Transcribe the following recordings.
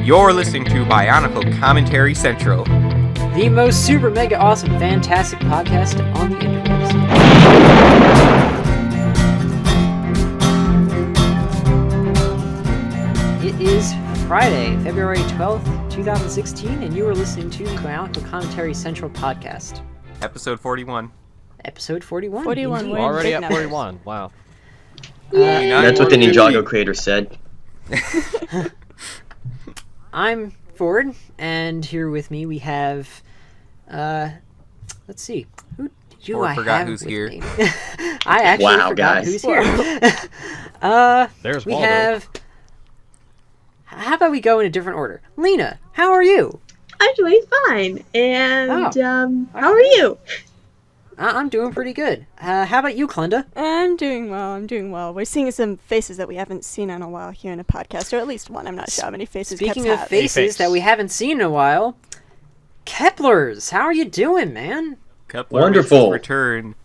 You're listening to Bionicle Commentary Central. The most super mega awesome fantastic podcast on the internet. It is Friday, February 12th, 2016, and you are listening to the Bionicle Commentary Central podcast. Episode 41. Episode 41. 41. Indeed. We're Already at numbers. 41. Wow. That's what the Ninjago creator said. I'm Ford, and here with me we have, let's see, who do Ford I forgot have who's with here. me? I actually Wow, forgot guys. who's here. There's we Waldo. have, how about we go in a different order? Lena, how are you? I'm doing fine. And, how are you? I'm doing pretty good. How about you, Clenda? I'm doing well. We're seeing some faces that we haven't seen in a while here in a podcast, or at least one. I'm not sure how many faces Speaking Kep's of had. faces face. that we haven't seen in a while, Keplers, how are you doing, man? Kepler Wonderful. makes his return.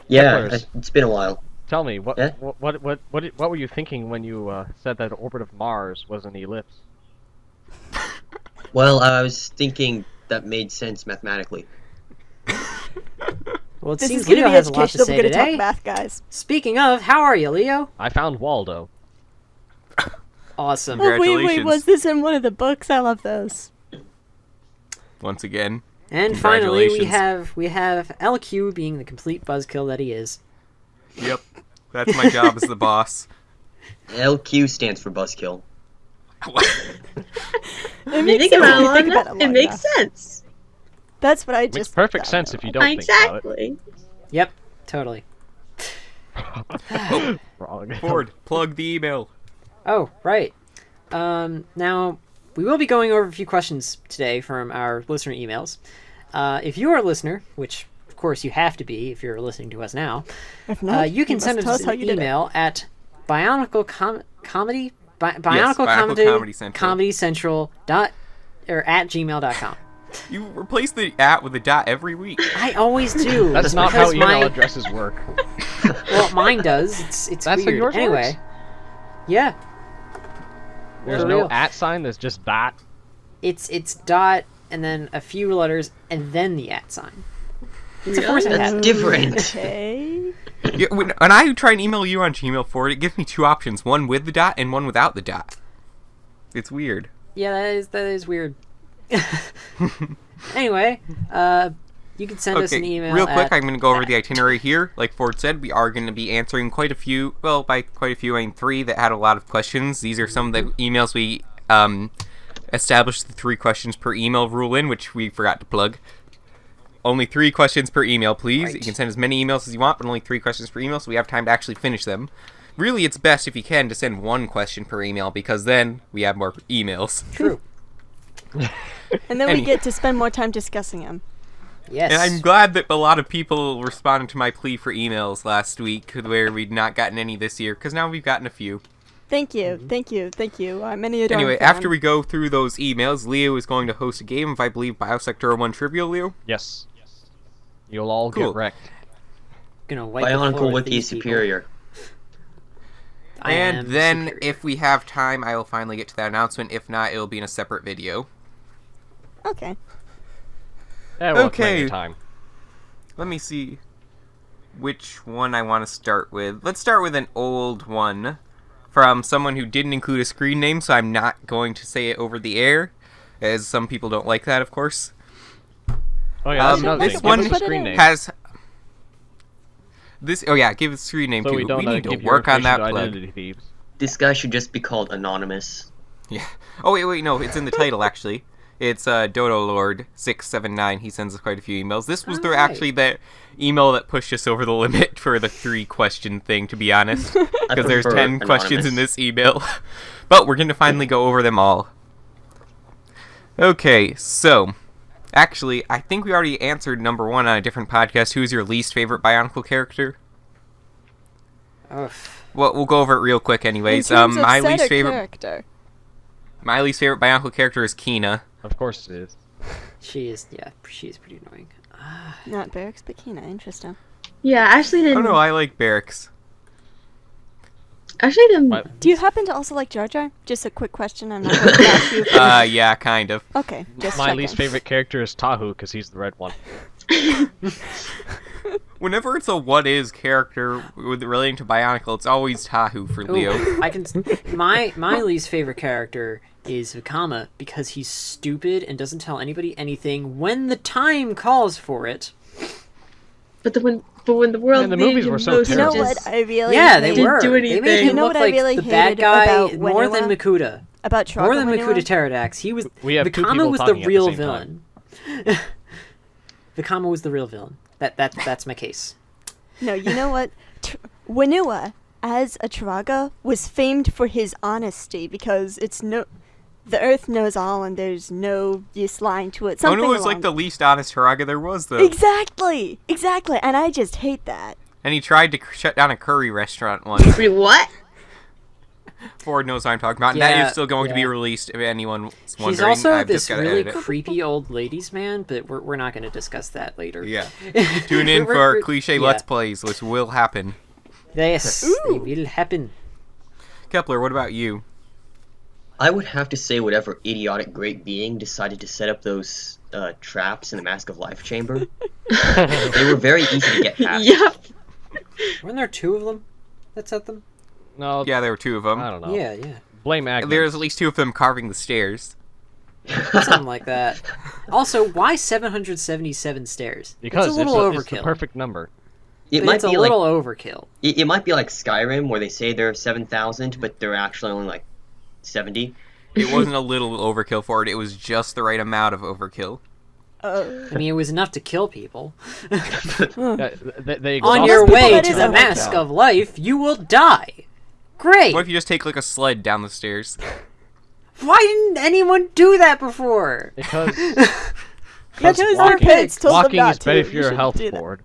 Yeah, Keplers. it's been a while. Tell me, what Yeah? what were you thinking when you said that the orbit of Mars was an ellipse? Well, I was thinking that made sense mathematically. Well, it This seems is going Leo to be has a lot to educational. say We're going to talk today. math, guys. Speaking of, how are you, Leo? I found Waldo. Awesome. Congrats. Wait, Congratulations. was this in one of the books? I love those. Once again. And finally, we Congratulations. have LQ being the complete buzzkill that he is. Yep. That's my job as the boss. LQ stands for buzzkill. It You makes think sense about when it you long think enough, about it long makes enough. sense. That's what I Makes just... perfect sense if you don't think about it. Exactly. Yep, totally. Wrong. Ford, plug the email. Oh, right. Now, we will be going over a few questions today from our listener emails. If you are a listener, which of course you have to be if you're listening to us now, If not, you can must send tell us how an you did it. email at Bionicle Comedy Bionicle Comedy Central. Comedy Central at gmail.com. You replace the at with a dot every week. I always do. That's not how because email my, addresses work. Well, mine does. It's That's how weird. yours Anyway, works? yeah, There's For no real. @, there's just dot. it's dot and then a few letters and then the @ sign. It's a force That's hat. different. Okay. Yeah, when I try and email you on Gmail, Ford, it gives me two options: one with the dot and one without the dot. It's weird. Yeah, that is weird. Anyway, you can send us an email. real quick, at- I'm going to go over the itinerary here. Like Ford said, we are going to be answering quite a few, well, by quite a few, I mean 3 that had a lot of questions. These are some of the emails we established the 3 questions per email rule in, which we forgot to plug. Only 3 questions per email, please. Right. You can send as many emails as you want, but only 3 questions per email, so we have time to actually finish them. Really, it's best if you can to send 1 question per email, because then we have more emails. True. And then Any- we get to spend more time discussing them. Yes. And I'm glad that a lot of people responded to my plea for emails last week, where we'd not gotten any this year, because now we've gotten a few. Thank you. Thank you. Thank you. I'm any darn Anyway, fan. after we go through those emails, Leo is going to host a game of, I believe, Biosector 1 Trivial, Leo? Yes. You'll all Cool. get wrecked. Gonna wipe the floor Bionicle with Wiki these people. superior. I am And then, superior. if we have time, I will finally get to that announcement. If not, it'll be in a separate video. Okay. Yeah, well, Okay. plenty of time. Let me see which one I want to start with. Let's start with an old one from someone who didn't include a screen name, so I'm not going to say it over the air, as some people don't like that, of course. Oh yeah, that's another this thing. one Give us a screen name. has this. Oh yeah, give it a screen name so too. we don't need to give your work on that information to plug. identity thieves. This guy should just be called Anonymous. Yeah. Oh wait, no, it's in the title actually. It's Dodo Lord 679. He sends us quite a few emails. This was Alright. actually the email that pushed us over the limit for the 3 question thing, to be honest, because there's prefer 10 questions in anonymous. this email. But we're gonna finally go over them all. Okay, so actually, I think we already answered number 1 on a different podcast. Who's your least favorite Bionicle character? Ugh. Well, we'll go over it real quick, anyways. In terms of My set least or favorite Bionicle character is Kina. Of course it is. She is pretty annoying. Not Barracks, but Kina. Interesting. Yeah, I actually Oh didn't. no, I like Barracks. Actually, Do you happen to also like Jar Jar? Just a quick question. I'm not going to ask you. Yeah, kind of. Okay, just My checking. least favorite character is Tahu because he's the red one. Whenever it's a what is character relating to Bionicle, it's always Tahu for Leo. Ooh, I can. My least favorite character is Vikama because he's stupid and doesn't tell anybody anything when the time calls for it. but when the world Man, the needed movies him were so most, You know he terrible. just- what I really Yeah, they didn't were. do They made anything. him You know look what I like really the bad hated guy about more than Winnowa? Makuta. about More than Winnowa? Makuta Pterodax. He was. We have two Vikama people was the talking at the real same villain. Vikama was the real villain. That's my case. No, you know what? Winnowa, as a Turaga, was famed for his honesty because the Earth knows all and there's no use lying to it. Something Ono was like along- the least honest Haraga there was, though. Exactly, and I just hate that. And he tried to shut down a curry restaurant once. Wait, what? Ford knows what I'm talking about. And Yeah, that is still going to be yeah. released, if anyone's wondering. He's also I've this just gotta really edit it. creepy old ladies man, but we're not going to discuss that later. Yeah. Tune in for We're- cliche yeah. Let's Plays, which will happen. Yes, they Ooh. will happen. Kepler, what about you? I would have to say whatever idiotic great being decided to set up those traps in the Mask of Life chamber. They were very easy to get past. Yep. Weren't there two of them that set them? No, Yeah, there were two of them. I don't know. Yeah. Blame Agnes. There's at least two of them carving the stairs. Something like that. Also, why 777 stairs? because it's a little overkill. it's the perfect number. It But might it's a be little like overkill. it might be like Skyrim where they say there are 7,000, but they're actually only like 70. It wasn't a little overkill for it, it was just the right amount of overkill. I mean, it was enough to kill people. Yeah, they On exhaust your people way that to is the overkill. Mask of Life, you will die. Great. What if you just take like a sled down the stairs? Why didn't anyone do that before? because Because their walking, parents told them walking not is better to. for You your shouldn't health do that. board.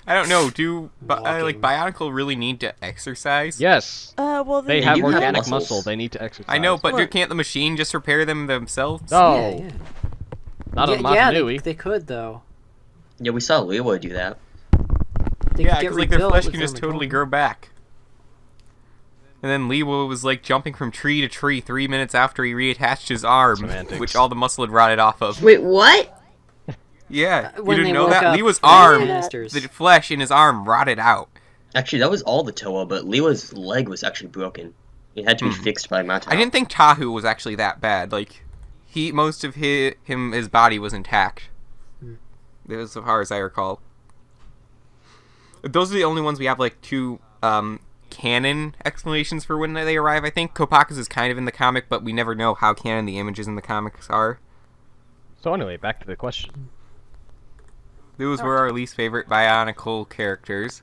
I don't know, do Walking. Bionicle really need to exercise? Yes, Well, they then have do have organic muscles. muscle. They need to exercise. I know, but Look. can't the machine just repair them themselves? No, Yeah, not on yeah, Matanui. they could though. Yeah, we saw Lewa do that. They Yeah, could get because like their rebuilt flesh with can just their totally Magellan. grow back. And then Lewa was like jumping from tree to tree 3 minutes after he reattached his arm, Semantics. which all the muscle had rotted off of. Wait, what? Yeah, you When didn't they know woke that? up Lewa's from arm, the canisters. the flesh in his arm rotted out. Actually, that was all the Toa, but Lewa's leg was actually broken. It had to be fixed by Mata. I didn't think Tahu was actually that bad. Like, most of his body was intact. As far as I recall. Those are the only ones we have like two canon explanations for when they arrive. I think Kopaka's is kind of in the comic, but we never know how canon the images in the comics are. So anyway, back to the question. Those were our least favorite Bionicle characters.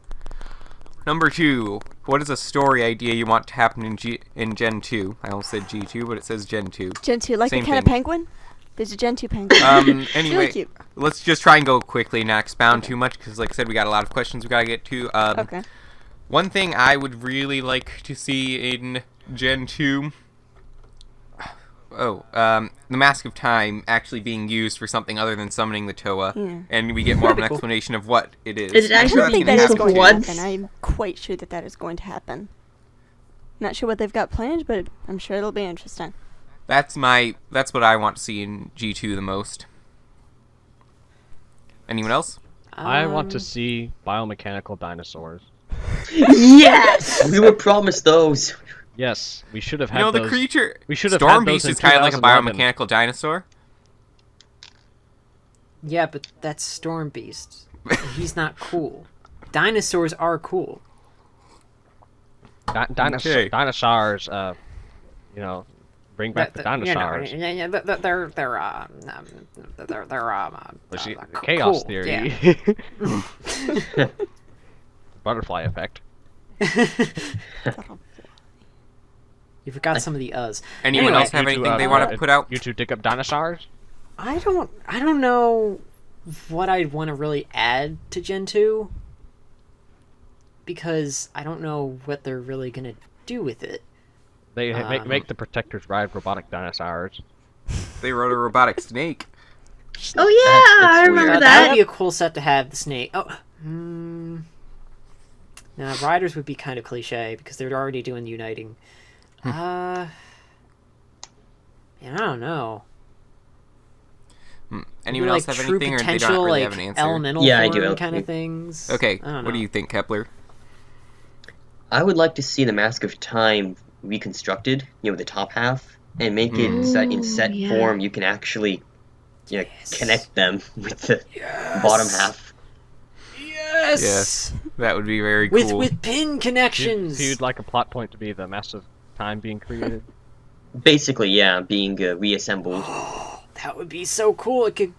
Number 2. What is a story idea you want to happen in Gen 2? I almost said G2, but it says Gen 2. Gen 2, like Same the kind of thing. penguin? There's a Gen 2 penguin. Anyway, really cute. let's just try and go quickly and not expound too much, because like I said, we got a lot of questions we gotta get to. Okay. One thing I would really like to see in Gen 2... the Mask of Time actually being used for something other than summoning the Toa, Yeah. and we get more of an That'd be cool. explanation of what it is. Is it I'm actually sure I don't that's think gonna that is happen going too. to once. happen. I'm quite sure that that is going to happen. Not sure what they've got planned, but I'm sure it'll be interesting. That's what I want to see in G2 the most. Anyone else? I want to Um, see biomechanical dinosaurs. Yes! We were promised those. Yes, we should have You had know, the those. creature... we should have Storm had those Beast in is kind of like a 2011. biomechanical dinosaur. Yeah, but that's Storm Beast. He's not cool. Dinosaurs are cool. Okay. Dinosaurs, bring back the dinosaurs. Yeah, they're You see, cool, the chaos theory. yeah. Butterfly effect. You forgot some of the uhs. Anyone Anyway, else have You two, anything they want to put out? You two dig up dinosaurs? I don't know what I'd want to really add to Gen 2 because I don't know what they're really gonna do with it. They make the protectors ride robotic dinosaurs. They rode a robotic snake. Oh yeah, I That's remember weird. That would that. be a cool set to have the snake. Oh, Now, riders would be kind of cliche because they're already doing uniting. Man, I don't know. Anyone Maybe, else have true anything, or they potential, don't really like, have an answer? elemental Yeah, I form do. kind of things. Okay, I don't what do know. you think, Kepler? I would like to see the Mask of Time reconstructed, the top half, and make it set in set yeah. form. You can actually, Yes. connect them with the Yes. bottom half. Yes. Yes, that would be very With cool. with pin connections. So you'd like a plot point to be the Mask of Time being created? Basically, yeah, being reassembled. That would be so cool. It could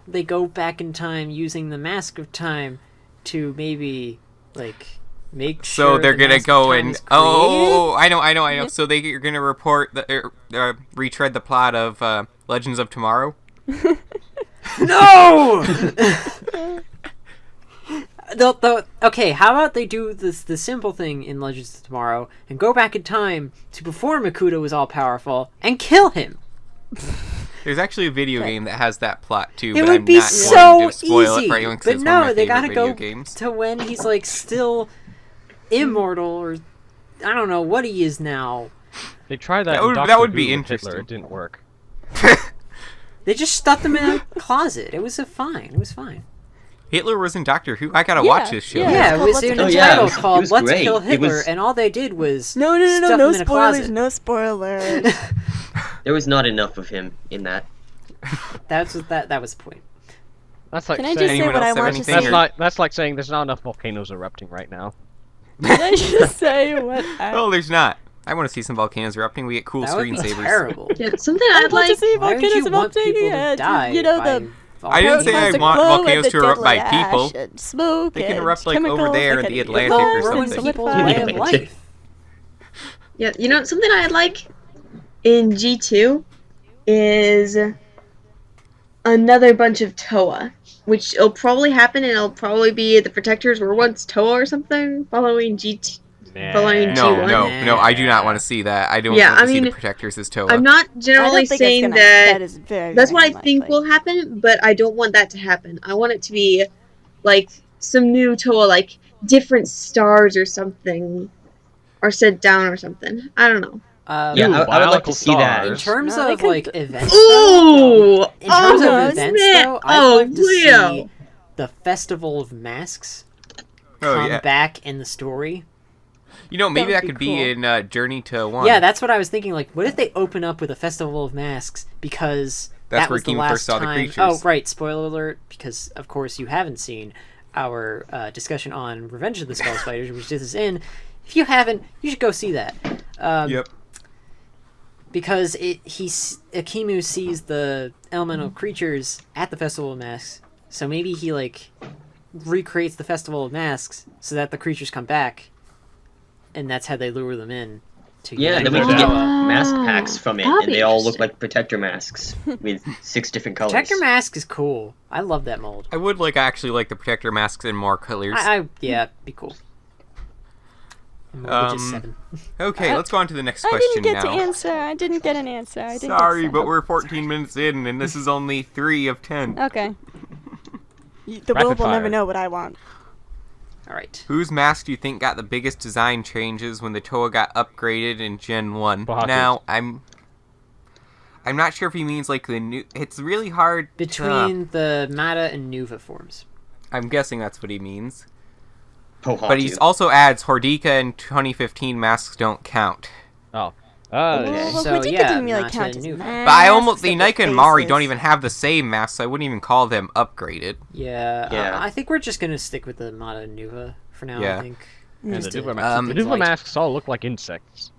they go back in time using the Mask of Time to maybe make So sure they're the gonna Mask of go Time and is created? I know. So they're gonna report retread the plot of Legends of Tomorrow. No. Okay, how about they do the simple thing in Legends of Tomorrow and go back in time to before Makuta was all powerful and kill him? There's actually a video game that has that plot too, It but would I'm be not so going to spoil easy. it for anyone 'cause But it's one of no, my they favorite gotta video go games. to when he's still immortal, or I don't know what he is now. They tried that. That in would- Doctor that would Who be with Hitler. interesting. It didn't work. They just stuck them in a closet. It was fine. It was fine. Hitler was in Doctor Who. I gotta Yeah, watch this show. yeah. Yeah, it called was Let's in Kill a Hitler. title Yeah, it called was "Let's great. Kill It Hitler," was- and all they did was No stuff no him in a spoilers, closet. no spoilers. There was not enough of him in that. That was the point. That's like Can I just saying say Anyone what else I have want to anything, say? or- that's like saying there's not enough volcanoes erupting right now. Can I just say what I Oh, there's not. I want to see some volcanoes erupting. We get cool That would be screensavers. terrible. Yeah, something I I'd want to like. see Why would volcanoes you want erupting. people Yeah, to die? you know by the I didn't say I volcanoes want glow volcanoes with to erupt by deadly people. ash and smoke They can and erupt, like, over chemicals there that in can the eat Atlantic They'll or ruin something. people's solidify. way of life. Yeah, something I'd like in G2 is another bunch of Toa, which it'll probably happen, and it'll probably be the Protectors were once Toa or something, following G2. Following No, G1. no, I do not want to see that. I don't Yeah, want to I see the mean, Protectors as Toa. I'm not I generally don't think saying it's gonna, that is very, that's very what I think unlikely. will happen, but I don't want that to happen. I want it to be like some new Toa, like different stars or something, or sent down or something. I don't know. Yeah, I would like to Bionicle see that. In stars. terms No, they of could- events, Ooh! in terms Oh, of events, snap! though, I'd Oh, like to see Leo! the Festival of Masks Oh, come yeah. back in the story. Maybe That that would could be be cool. in Journey to One. Yeah, that's what I was thinking. Like, what if they open up with a Festival of Masks because That's that where was the Kima last first saw the time. creatures. Oh, right. Spoiler alert, because of course you haven't seen our discussion on Revenge of the Skull Spiders, which this is in. If you haven't, you should go see that. Yep. Because Akimu sees the elemental creatures at the Festival of Masks, so maybe he recreates the Festival of Masks so that the creatures come back, and that's how they lure them in. To Yeah, unite then we with can get Toa. mask packs from it, that'd and be they all look interesting. like protector masks with 6 different colors. Protector Mask is cool. I love that mold. I would actually like the Protector masks in more colors. Yeah, be cool. And more Witches 7. Okay, let's go on to the next I question didn't get now. to answer. I didn't get an answer. I didn't Sorry, get but we're 14 minutes in, and this is only 3 of 10. Okay. The Rapid world will never fire. know what I want. Alright. Whose mask do you think got the biggest design changes when the Toa got upgraded in Gen 1? Bahaku's. Now, I'm not sure if he means the new... It's really hard Between the Mata and Nuva forms. I'm guessing that's what he means. Pohatu. But he also adds Hordika and 2015 masks don't count. Oh. Well, So, Hojika yeah, didn't really not count to as new. But I almost... masks, The like Nika and Mari faces. don't even have the same masks, so I wouldn't even call them upgraded. Yeah, Yeah. I think we're just gonna stick with the Mata and Nuva for now, Yeah. I think. And Just the to Nuva keep masks, the things Nuva light. masks all look like insects.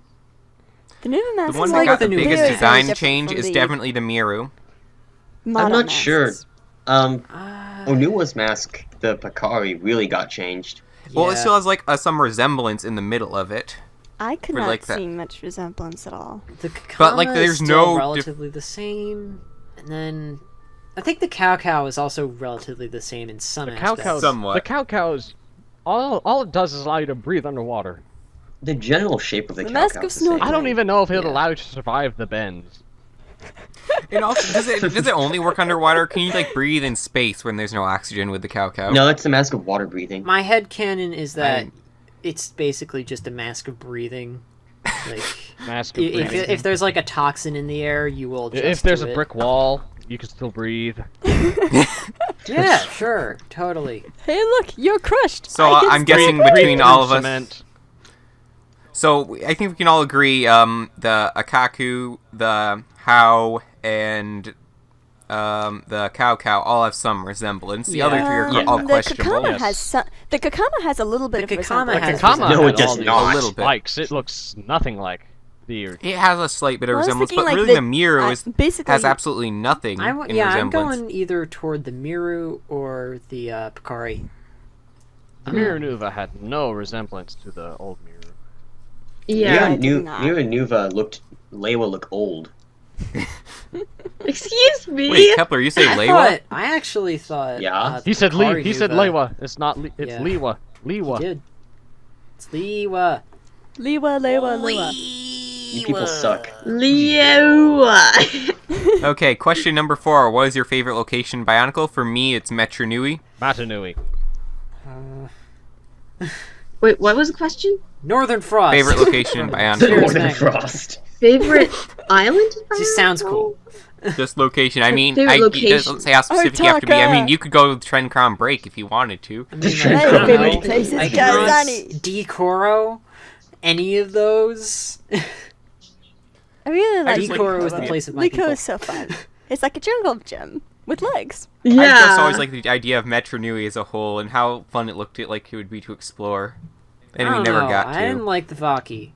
The new mask The one is that like got the the very, biggest very design different change from is the definitely the Miru. Mata I'm not masks. sure. Ah, Onua's mask, the Pakari, really got changed. Well, it yeah. still has some resemblance in the middle of it. I could For, not like, that- see much resemblance at all. The But, Kakama there's is still no dif- relatively the same, and then I think the Cow is also relatively the same in some The aspects. cow Somewhat. The cows, all it does is allow you to breathe underwater. The general shape of the The cow mask cow's of the same. snorkeling. I don't even know if it'll Yeah. allow you to survive the bends. And also, does it only work underwater? Can you breathe in space when there's no oxygen with the cow? No, that's the mask of water breathing. My headcanon is that it's basically just a mask of breathing. Like, Mask of if, breathing. if there's like a toxin in the air, you will adjust If there's to a it. brick wall, you can still breathe. Yeah, sure, totally. Hey, look, you're crushed. So I can I'm still guessing breathe. between all of us. Cement. So I think we can all agree. The Akaku, the How, and the Cow all have some resemblance. The other three are Yeah. all The questionable. Kakama Yes. has some. The Kakama has a little bit The of Kakama resemblance. has Kama No, had it does all these not. A little bit. spikes. It looks nothing like the. It has a slight bit of Well, I was resemblance, thinking, but like, really the- the Miru basically has absolutely nothing in I'm resemblance. going either toward the Miru or the Picari. Mirror Nuva had no resemblance to the old Mirror. Yeah. I did not. Mira Nuva Lewa look old. Excuse me. Wait, Kepler, you say Lewa? I actually thought. Yeah. He said Picari He said Nuva. Lewa. It's not. It's Yeah. Lewa. Lewa. He did. It's Lewa. Lewa. You people suck. Leo. Okay, question number 4. What is your favorite location in Bionicle? For me, it's Metro Nui. Matanui. Wait, what was the question? Northern Frost. Favorite location in Bionicle. Cheers, Northern Mac. Frost. Favorite island? Just sounds cool. Just location. I mean, Favorite it location. doesn't say how specific you have to be. I Artaka. mean, you could go with Trend Crown Break if you wanted to. I mean, Hey, I don't favorite know. places, Like, Kazani. Decoro? Any of those? I really like just like- Decoro is the place of my Liko people. is so fun. It's like a jungle gym with legs. Yeah. I just always like the idea of Metro Nui as a whole and how fun it looked like it would be to explore. And I we don't never know. got I didn't to. like the Vaki.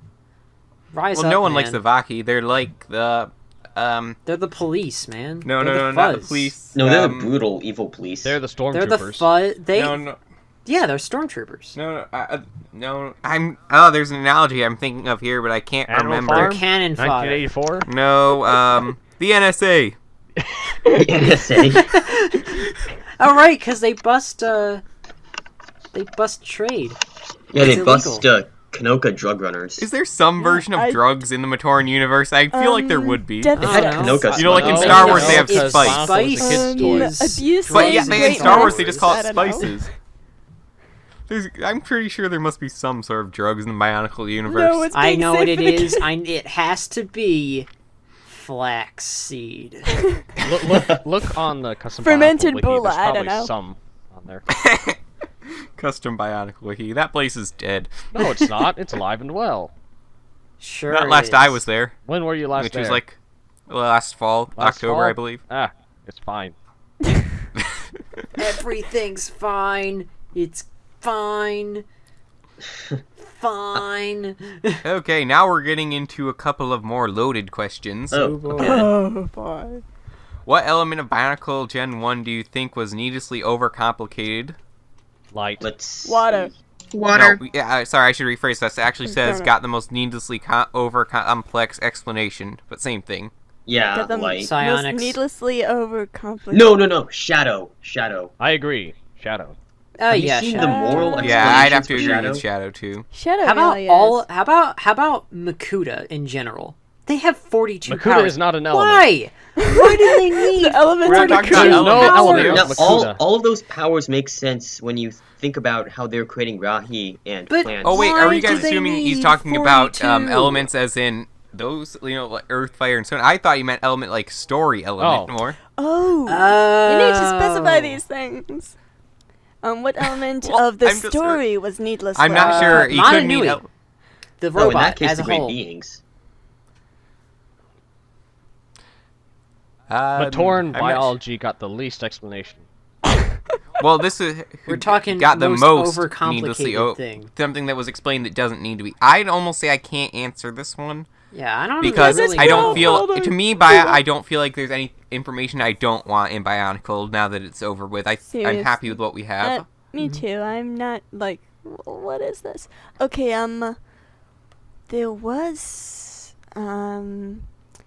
Rise Well, up, no one man. likes the Vaki. They're like the They're the police, man. no, They're no, the no, not the fuzz. police. No, they're the brutal, evil police. They're the They're the stormtroopers. fuzz. They. No, Yeah, they're stormtroopers. no. There's an analogy I'm thinking of here, but I can't Animal remember. They're Farm? cannon fodder. 1984. No, the NSA. NSA. Oh right, because they bust trade. Yeah, It's they bust illegal. Kanoka drug runners. Is there some version of I- drugs in the Matoran universe? I feel like there would be. Death They had I don't know. Kanoka You know, like in spice. Star Wars, they have It's spice. spice. Was a kid's toy. Is- But yeah, Spice in is Star Wars, great they just call it I don't know. spices. I'm pretty sure there must be some sort of drugs in the Bionicle universe. No, it's I being know safe what it for the is. kid. It has to be flaxseed. Look on the custom Fermented Bionicle wiki. Bula, There's I don't probably know. some on there. Custom Bionicle wiki. That place is dead. No, it's not. It's alive and well. Sure. Not it last I is. was there, When were you last which there? was like last fall, Last October, fall? I believe. Ah, it's fine. Everything's fine. It's fine. Fine. Okay, now we're getting into a couple of more loaded questions. Oh, boy. okay. Oh boy. What element of Bionicle Gen 1 do you think was needlessly overcomplicated? Light. Let's Water. see. Water. No, yeah, sorry, I should rephrase that. It actually says Darn it. got the most needlessly over complex explanation, but same thing. Yeah, Got them like most Psionics. needlessly overcomplicated. no. Shadow. I agree. Shadow. Oh Have yeah, you seen Shadow. the moral Yeah, I'd have to explanations agree for with Shadow too. Shadow How about really all? is. How about Makuta in general? They have 42 Makuta powers. is not an element. Why? Why do they need? The elements We're are not talking the about key. elements. No Powers. element. Now, Makuta. all of those powers make sense when you think about how they're creating Rahi and But- plants. Oh wait, Why are you do guys they assuming he's need talking about 42? elements as in those, like earth, fire, and stone? I thought you meant element like story element Oh. more. Oh. Oh. You need to specify these things. What element Well, of the I'm just- story was needless? I'm not sure. He could mean. Mananui. The Oh, in robot that case, as the a great whole. beings. Matoran I'm not biology got the least explanation. Well, this is We're talking got the most most needlessly overcomplicated thing. something that was explained that doesn't need to be. I'd almost say I can't answer this one Yeah, I don't because really I don't go. feel Hold on. to me I don't feel like there's any information I don't want in Bionicle now that it's over with. I'm happy with what we have. Me too. I'm not like, what is this? Okay, there was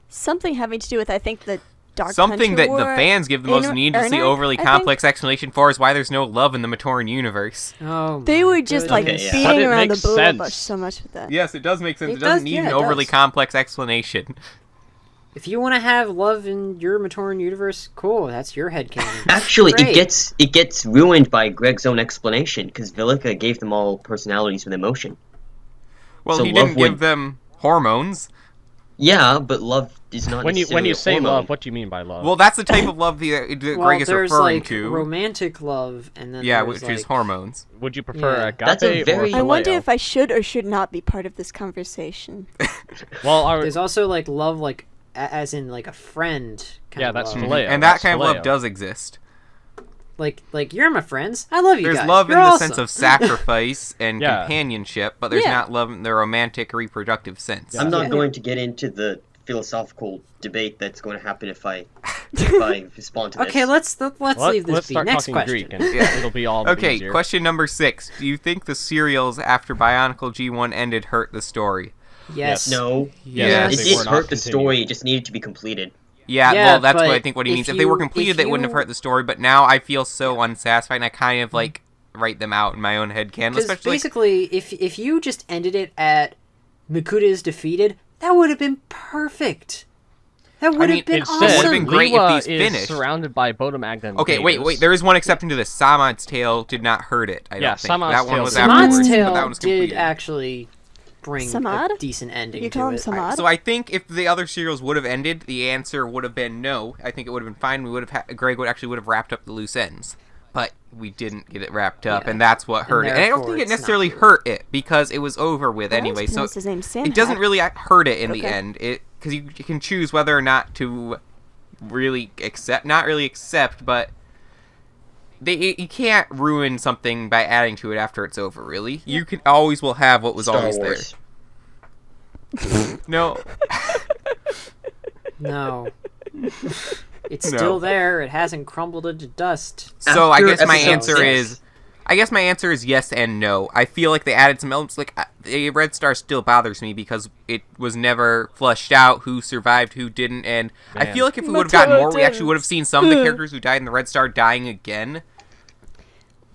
something having to do with, I think, the Dark Something Hunter that the War. fans give the most needlessly Erner, overly I think? complex explanation for is why there's no love in the Matoran universe. Oh, They my were just like goodness. Okay, yeah. But beating it around the makes bull sense. bush so much with that. Yes, it does make sense. It It doesn't does, need yeah, an it overly does. complex explanation. If you want to have love in your Matoran universe, cool. That's your headcanon. Actually, Great. it gets ruined by Greg's own explanation because Vilica gave them all personalities with emotion. Well, So he love didn't give would- them hormones. Yeah, but love is not When you necessarily a say hormone. love, what do you mean by love? Well, that's the type of love that Well, Greg is there's referring like to. romantic love, and then Yeah, there's, which is like, hormones. Would you prefer Yeah. agape That's a very- or I wonder phileo? if I should or should not be part of this conversation. Well, our, There's also like love, like as in like a friend. Kind Yeah, of that's love. phileo. And that that's kind of love phileo. does exist. Like you're my friends. I love you There's guys. love You're in the awesome. sense of sacrifice and Yeah. companionship, but there's Yeah. not love in the romantic reproductive sense. I'm not Yeah. going to get into the philosophical debate that's going to happen if I respond to this. Okay, let's leave this Let's be. start Next talking question. Greek, and Yeah. it'll be all Okay, easier. question number 6. Do you think the serials after Bionicle G1 ended hurt the story? Yes. No, Yes. it they did were not hurt the continued. story. It just needed to be completed. Yeah, Yeah, well, that's what I but think what he if means. If they were you- completed, if they wouldn't have you- hurt the story, but now I feel so unsatisfied, and I kind of, like, write them out in my own head canon, Because especially... basically, if you just ended it at Mikuta is defeated, that would have been perfect. That would mean, have been Instead, awesome. would've been great if Liwa these is finished. surrounded by Bodom Okay, wait, there is one exception to this. Samad's Tale did not hurt it, I Yeah, don't think. Samad's That one Tale was did. afterwards, Samad's but that Tale one was did completed. actually bring a Samad? decent ending You to call him it. Samad? So I think if the other serials would have ended, the answer would have been no. I think it would have been fine. We would have Greg would have wrapped up the loose ends, but we didn't get it wrapped up, Yeah. and that's what hurt it. And I don't therefore think it it's not necessarily good. hurt it because it was over with I always anyway. So pronounced his name Sam it doesn't Hat. really hurt it in the Okay. end. It because you can choose whether or not to really accept, not really accept, but. You can't ruin something by adding to it after it's over, really. You can always will have what was Star always Wars. there. No. No. It's No. still there. It hasn't crumbled into dust. So I After guess my episode answer 6. is, yes and no. I feel like they added some elements. Like the Red Star still bothers me because it was never fleshed out who survived, who didn't, and I Man. feel like if we would have gotten more, we Matilda actually would have seen some of the characters who died in the Red Star dying again.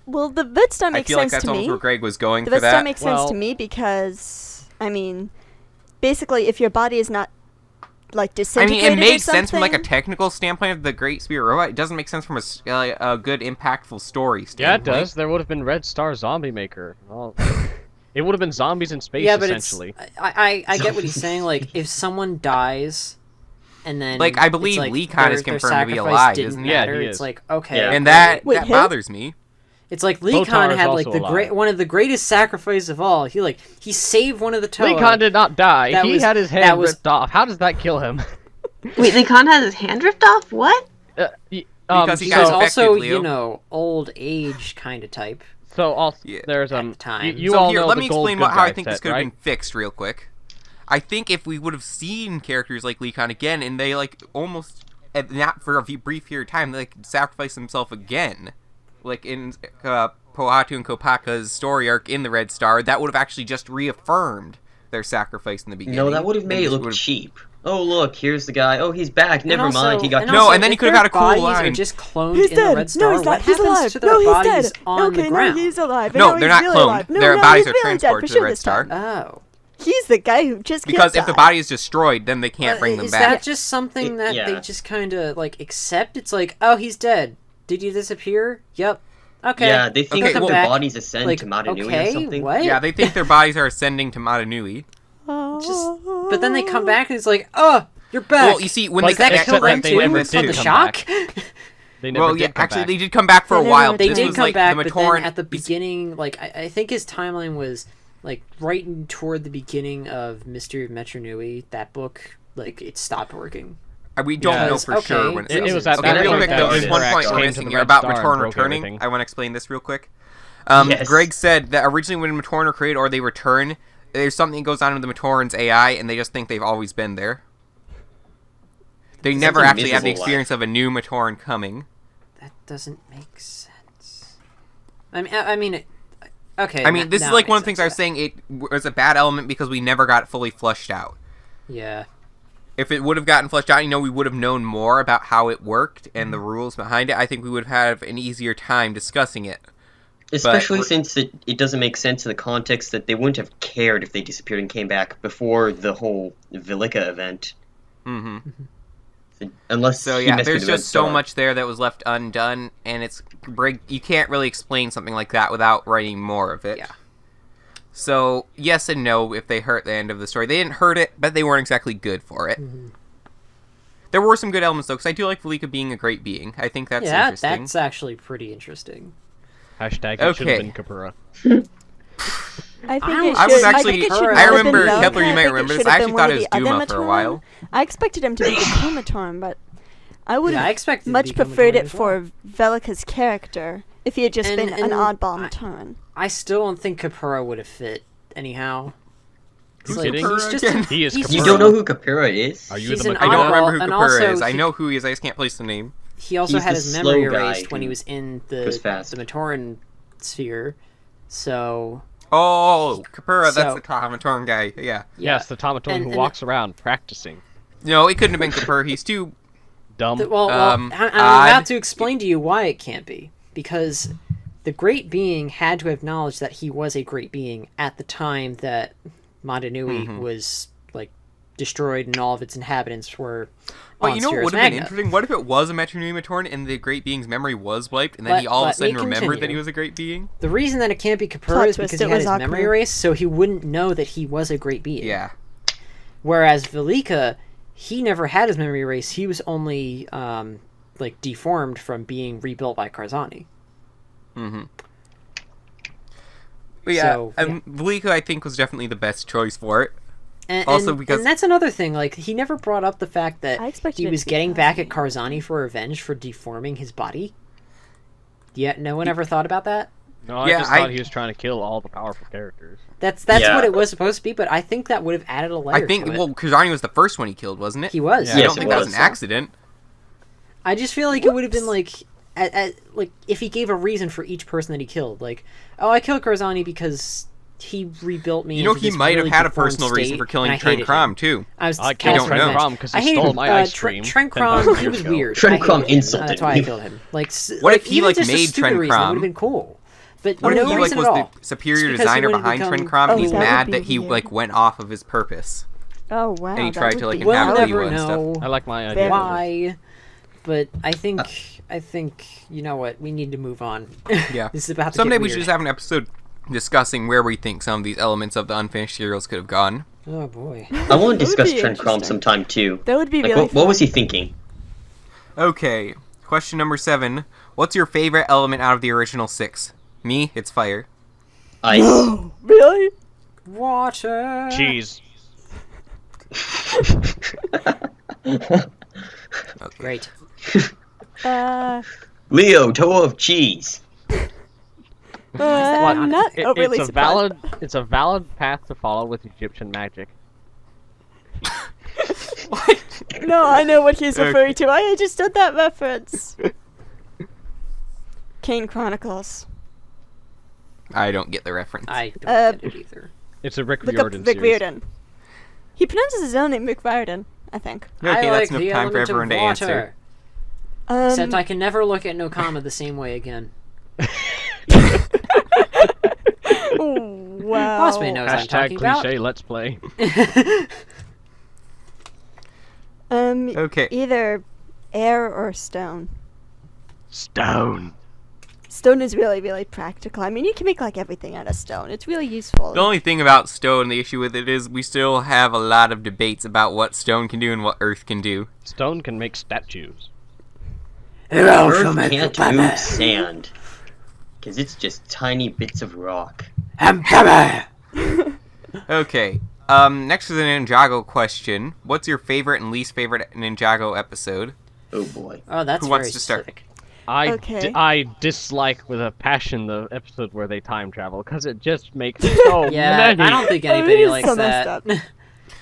Well, the Red Star I makes feel like sense that's to almost me. where Greg was going The for Red Star that. makes sense to Well- me because, I mean, basically, if your body is not, like, I disintegrated mean, it or makes sense from like a something- technical standpoint of the Great Spirit Robot. It doesn't make sense from a good, impactful story Yeah, it standpoint. does. There would have been Red Star Zombie Maker. Well, it would have been zombies in space, Yeah, but essentially. I get what he's saying. Like, if someone dies, and then Like, I it's believe like Lee Khan is their confirmed to be sacrifice alive, didn't isn't he? Yeah, matter, he it's is. like okay, Yeah. And that Wait, him? bothers me. it's like Lee Lothar Khan is had like also the great alive. one of the greatest sacrifices of all. He saved one of the Toa. Lee Khan did not die. That He was- had his that hand was- ripped off. How does that kill him? Wait, Lee Khan has his hand ripped off? What? Because he He got was infected, also, Leo. you know, old age kind of type. So also Yeah. there's At the time. You So all here, know let the me gold explain good how I guy think set, this could have right? been fixed real quick. I think if we would have seen characters like Lee Khan again, and they like almost, not for a brief period of time, they like sacrifice themselves again, like in Pohatu and Kopaka's story arc in the Red Star, that would have actually just reaffirmed their sacrifice in the beginning. No, that would have And made it just look would've- cheap. Oh, look, here's the guy. Oh, he's back. Never mind, he got No, also, and then he if could've their had a cool bodies line. Are just cloned He's in the dead. Red Star. No, he's not. What He's happens alive. to their No, he's bodies dead. on Okay, the no, ground? he's alive. No, No, they're he's not really cloned. alive. No, Their no, bodies he's are really dead transported for to the sure Red this time. Star. Oh. He's the guy who just Because killed if the Zod. body is destroyed, then they can't bring them Is back. that just something that yeah. they just kind of like accept? It's like, oh, he's dead. Did you disappear? Yep. Okay. Yeah, they think Okay, that well- their bodies ascend Like, to Madanui okay, or something. what? Yeah, they think their bodies are ascending to Madanui. But then they come back and it's like, oh, you're back. Well, you see, when Does they that except kill that them they too never from did the come shock? They never Well, did yeah, come actually, back. they did come back for a They while. never They This did was come like back, the but Matoran then at the beginning, like I think his timeline was like right toward the beginning of Mystery of Metro Nui. That book, like it stopped working. We don't Yeah. know for Okay, sure when It was at okay, that real point quick that though, it there's one is. point we're Came to missing the here Red about Star and Matoran broke returning. everything. I want to explain this real quick. Yes. Greg said that originally when Matoran are created or they return, there's something that goes on with the Matoran's AI, and they just think they've always been there. They It's never like actually have the invisible experience of a new Matoran coming. That doesn't make sense. I mean, okay. I mean, this is now like it one of makes the things I was sense, saying. It was a bad element because we never got it fully fleshed out. yeah. If it would have gotten fleshed out, we would have known more about how it worked and the rules behind it. I think we would have an easier time discussing it. Especially since it doesn't make sense in the context that they wouldn't have cared if they disappeared and came back before the whole Vilica event. Unless So he yeah, messed there's with the Red just so Star. much there that was left undone, and you can't really explain something like that without writing more of it. Yeah. So yes and no if they hurt the end of the story. They didn't hurt it, but they weren't exactly good for it. There were some good elements though, because I do like Valika being a great being. I think that's interesting. That's actually pretty interesting. Hashtag it should Okay. have been Kapura. I think don't- it should. I was I actually, think it should I not have remember, been Velka. Kepler, you I might think it remember this, should I have actually been thought one it was of the Duma other for a Matoran. while. I expected him to be the Kumatorn, but I would Yeah, I have expected it to much be preferred Kumatorn it as well. for Velika's character if he had just been an oddball Matoran. I still don't think Kapura would have fit anyhow. Who's Like, kidding? he's just again? He is he's Kapura. You don't know who Kapura is? Are you He's the an I don't oddball, remember who and Kapura also is. I he- know who he is, I just can't place the name. He also He's had the his slow memory guy erased when he who was in the goes fast. Matoran sphere. So Oh, Kapura, So- that's the Kamatoran guy. Yeah. Yes, the Tomatoan who And- walks around practicing. No, it couldn't have been Kapura. He's too... Dumb. Well, Um, I'm odd. about to explain to you why it can't be. Because the Great Being had to acknowledge that he was a Great Being at the time that Mandanui was, like, destroyed and all of its inhabitants were But on you know what Sirius would have been Magna. interesting? What if it was a Metronome Matoran and the Great Being's memory was wiped, and then But- he all of a let me sudden remembered that continue. he was a Great Being? The reason that it can't be Kapura Plot is twist, because it he had was his memory Akira. erased, so he wouldn't know that he was a Great Being. Yeah. Whereas Velika, he never had his memory erased. He was only, like, deformed from being rebuilt by Karzani. But yeah, So, Valika, I think, was definitely the best choice for it. And, Also and, because- and that's another thing. Like, he never brought up the fact that I expected he it was to be getting back at Karzani. Karzani for revenge for deforming his body. Yeah, no one ever thought about that. No, I Yeah, just thought he was trying to kill all the powerful characters. That's Yeah. what it was supposed to be. But I think that would have added a layer. I think, to it. well, Kazani was the first one he killed, wasn't it? he was. Yeah. I Yes, don't it think that was was. an accident. I just feel like it would have been like, like if he gave a reason for each person that he killed. Like, oh, I killed Karzani because he rebuilt me. You know, into he this might really have had a deformed personal reason state, for killing and I Tren hated Krom, him. too. I was I cast killed don't revenge. know. Tren Krom because I he hated stole him. my ice cream. Trent 10,000 Krom, he years was ago. weird. Trent I hated Krom him. insulted That's why I me. killed him. Like, What if he, even like, just a made stupid Tren reason Krom? would have been cool. But What no if he, like, reason was at the all. superior Just because designer he wouldn't behind become- Tren Krom, and Oh, he's that would mad be that he, weird. like, went off of his purpose? Oh wow! And he that tried would to, like, be We'll inhabit weird. you never and stuff. know I like my idea. Very- why. But I think you know what? We need to move on. Yeah. This is about to Someday get we weird. should just have an episode discussing where we think some of these elements of the unfinished serials could have gone. Oh boy. I want to That would discuss be Trent Krom interesting. sometime too. That would be Like, really what was he fun. thinking? Okay, question number 7. What's your favorite element out of the original 6? Me, it's fire. Ice. Really? Water. Cheese. Okay. Great. Leo, toe of cheese. I'm not overly it's a surprised. It's a valid path to follow with Egyptian magic. No, I know what he's Okay. referring to. I understood that reference. Kane Chronicles. I don't get the reference. I don't Uh, get it either. It's a Rick Look up Riordan Rick series. Riordan. He pronounces his own name Rick Riordan, I think. Okay, I that's like enough the time for element everyone of to answer. water. Except I can never look at Nokama the same way again. Wow. Boss man knows what I'm Hashtag talking about. cliche. Let's play. Okay. Either air or stone. Stone. Stone is really, really practical. I mean, you can make like everything out of stone. It's really useful. The only thing about stone, the issue with it is we still have a lot of debates about what stone can do and what earth can do. Stone can make statues. Earth can't move sand. Because it's just tiny bits of rock. Okay. Next is a Ninjago question. What's your favorite and least favorite Ninjago episode? Oh boy. Oh, that's Who wants very to start? specific. Okay. I dislike with a passion the episode where they time travel because it just makes so Yeah, many. I don't think I mean, anybody it's likes so messed that. up.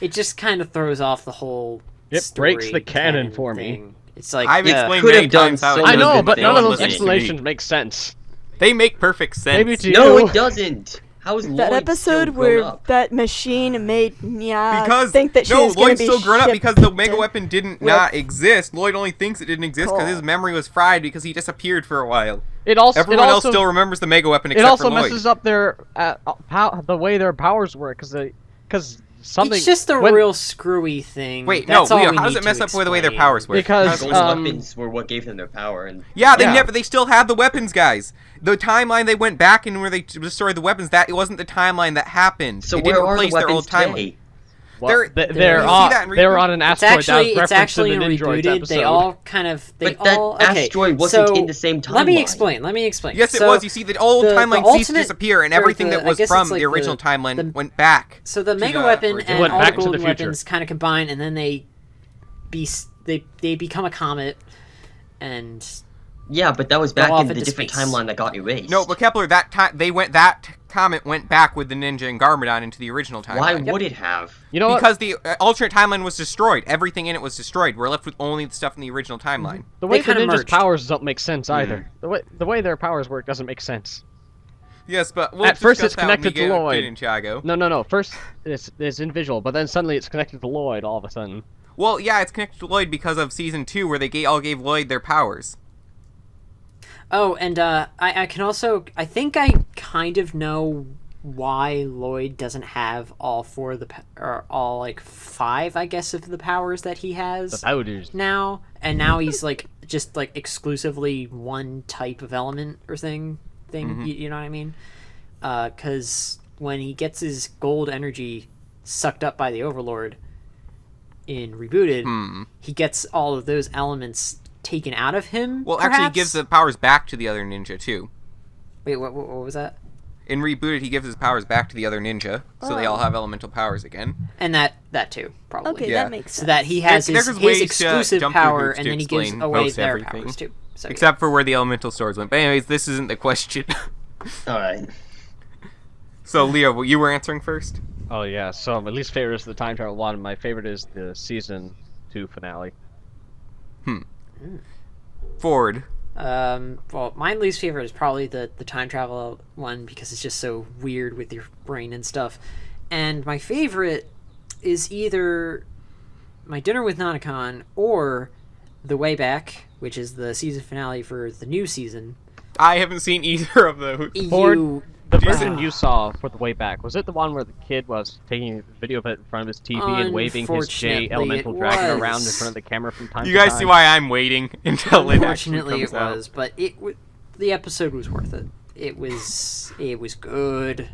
It just kind of throws off the whole. It breaks story the canon for me. thing. It's like I've yeah. explained could have many done times how so it I know, doesn't, but they none of don't those listen to me. explanations make sense. They make perfect sense. Maybe to No, you. it doesn't. How is Lloyd That still episode grown where up? that machine made Nya Because think that she no, was going Lloyd's to be still grown up shipped because the to- mega weapon didn't with- not exist. Lloyd only thinks it didn't exist because Cool. his memory was fried because he disappeared for a while. It also Everyone else still remembers the mega weapon it except also for Lloyd. messes up their the way their powers work because something. It's just a real screwy thing. Wait, That's no, all Leo, we how does need it mess to up with the way their explain. powers work? Because Those weapons were what gave them their power, and Yeah, Yeah. they still have the weapons, guys. The timeline they went back in where they destroyed the weapons, that it wasn't the timeline that happened. so it where didn't are the replace their weapons old timeline. today? Well, They're- they're you on. see that in They were Reboot? on an It's asteroid actually that was referenced in in the Ninjroids Rebooted. episode. They all kind of But that asteroid wasn't in the same Let me timeline. explain. Yes, it So, was. You see, the old the timeline ceased to ultimate- disappear, and or everything the- that I was guess from it's like the original the- timeline went back. So the to Mega the Weapon original. and Went all the back to the golden future. weapons kind of combine, and then they become a comet, and Yeah, but that was back off in the into different space. timeline that got erased. No, but Kepler, that comet went back with the Ninja and Garmadon into the original timeline. why would it have? You know what? Because the alternate timeline was destroyed. Everything in it was destroyed. We're left with only the stuff in the original timeline. The way They the kinda ninjas' merged. powers don't make sense either. The way their powers work doesn't make sense. Yes, but we'll At first discuss it's that when we connected to get Lloyd. Ninjago. No. First it's invisible, but then suddenly it's connected to Lloyd all of a sudden. Well, yeah, it's connected to Lloyd because of season 2, where they all gave Lloyd their powers. oh, and I can also I think I kind of know why Lloyd doesn't have all four of or all like 5, I guess, of the powers that he has The powders. now, and now he's like just like exclusively one type of element or thing. You know what I mean? Because when he gets his gold energy sucked up by the Overlord in Rebooted, he gets all of those elements taken out of him. Well, actually, he perhaps? gives the powers back to the other ninja, too. Wait, what was that? In Rebooted, he gives his powers back to the other ninja, so they all have elemental powers again. And that too, probably. Okay, Yeah. that makes sense. So that he has There's his ways to exclusive jump through power, hoops and to then he gives explain away most their everything. powers too. So, Except for where the elemental swords went. But anyways, this isn't the question. Alright. So, Leo, you were answering first? Oh yeah, so my least favorite is the time travel one. My favorite is the season 2 finale. Ford. well, my least favorite is probably the time travel one because it's just so weird with your brain and stuff. And my favorite is either My Dinner with Nanakon or The Way Back, which is the season finale for the new season. I haven't seen either of those. You The version you saw for the way back, was it the one where the kid was taking a video of it in front of his TV and waving his J Unfortunately, elemental it dragon was. around in front of the camera from time You to guys time? see why I'm waiting until it actually Unfortunately, comes it out. was, but the episode was worth it. It was good.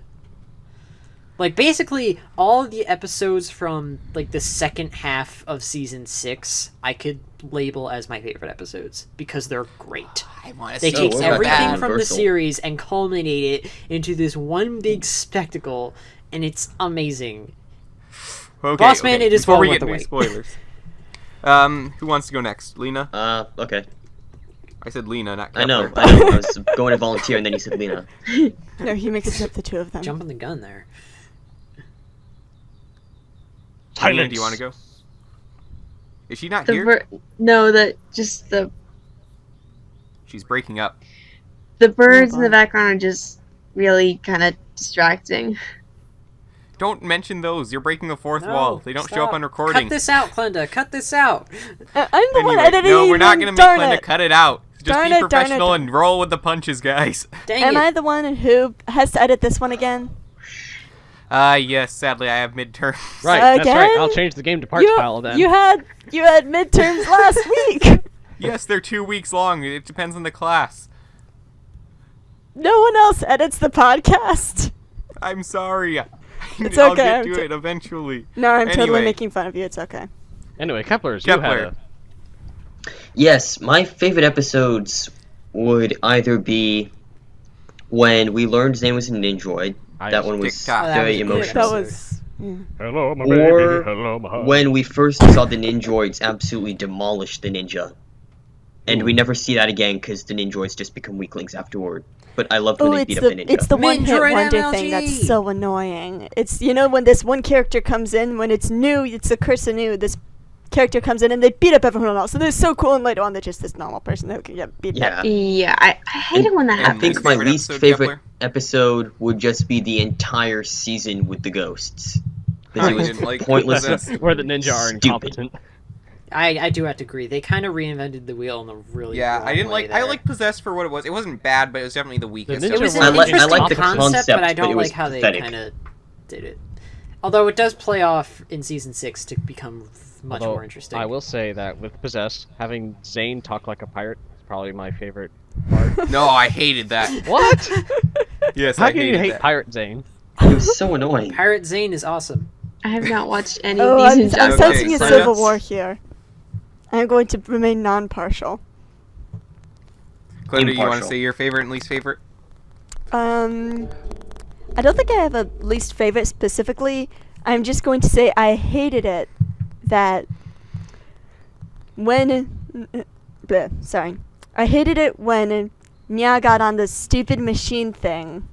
Like basically all of the episodes from like the second half of season 6, I could label as my favorite episodes because they're great. I want to They see take what about everything that from the Universal? series and culminate it into this one big spectacle, and it's amazing. Okay, Boss Man, it is before well we worth get the into wait. spoilers. Who wants to go next? Lena? Okay. I said Lena, not I know. Kepler. I was going to volunteer, and then you said Lena. No, he mixes up the two of them. Jumping the gun there. Lena, do you want to go? Is she not here? She's breaking up. The birds in bye. the background are just really kind of distracting. Don't mention those. You're breaking the fourth No, wall. They don't show up stop. on recording. Cut this out, Glenda. Cut this out. I'm the one Anyway, editing. no, we're not gonna make darn Glenda it. cut it out. Just Darn be it, darn it, professional darn and roll with the punches, guys. Dang Am it. I the one who has to edit this one again? Yes, sadly I have midterms. Right, that's right. Again? I'll change the game to parts pile then. You had midterms last week. Yes, they're 2 weeks long. It depends on the class. No one else edits the podcast. I'm sorry. It's I'll okay, get I'm to t- it eventually. No, I'm totally Anyway. making fun of you. It's okay. Anyway, Kepler's, you Kepler. had Yes, my favorite episodes would either be when we learned his name was a Ninjroid. That one was TikTok. That very was good. emotional. That was. Yeah. Hello, my Or baby. Hello, my heart. when we first saw the Ninjroids absolutely demolish the ninja. And we never see that again because the Ninjroids just become weaklings afterward. But I loved when Oh, they it's beat up the ninja. it's the one hit Mindroid wonder thing MLG. that's so annoying. It's when this one character comes in, when it's new, it's a curse of new. This character comes in and they beat up everyone else. So they're so cool, and later on they're just this normal person who can get beat up. Yeah. Yeah, I hate it when that I happens. think my Favorite least episode, favorite Kepler? episode would just be the entire season with the ghosts. Because Oh, it you was didn't like pointless. Possessed? Where the ninja are Stupid. incompetent. I do have to agree. They kind of reinvented the wheel in a really Yeah, wrong I didn't way like. there. I like Possessed for what it was. It wasn't bad, but it was definitely the weakest. ninja It was I an like- I interesting like the concept, concept, but I but don't it was like how they pathetic. kind of did it. Although it does play off in season 6 to become much Although, more interesting. I will say that with Possessed, having Zane talk like a pirate is probably my favorite part. No, I hated that. What? Yes, How I can you hated hate that. Pirate Zane? It was so annoying. Pirate Zane is awesome. I have not watched any Oh, of I'm these in sensing a Okay, so civil that's- war here. I'm going to remain non-partial. Claudia, you want to Impartial. say your favorite and least favorite? I don't think I have a least favorite specifically. I'm just going to say I hated it that when sorry. I hated it when Nya got on the stupid machine thing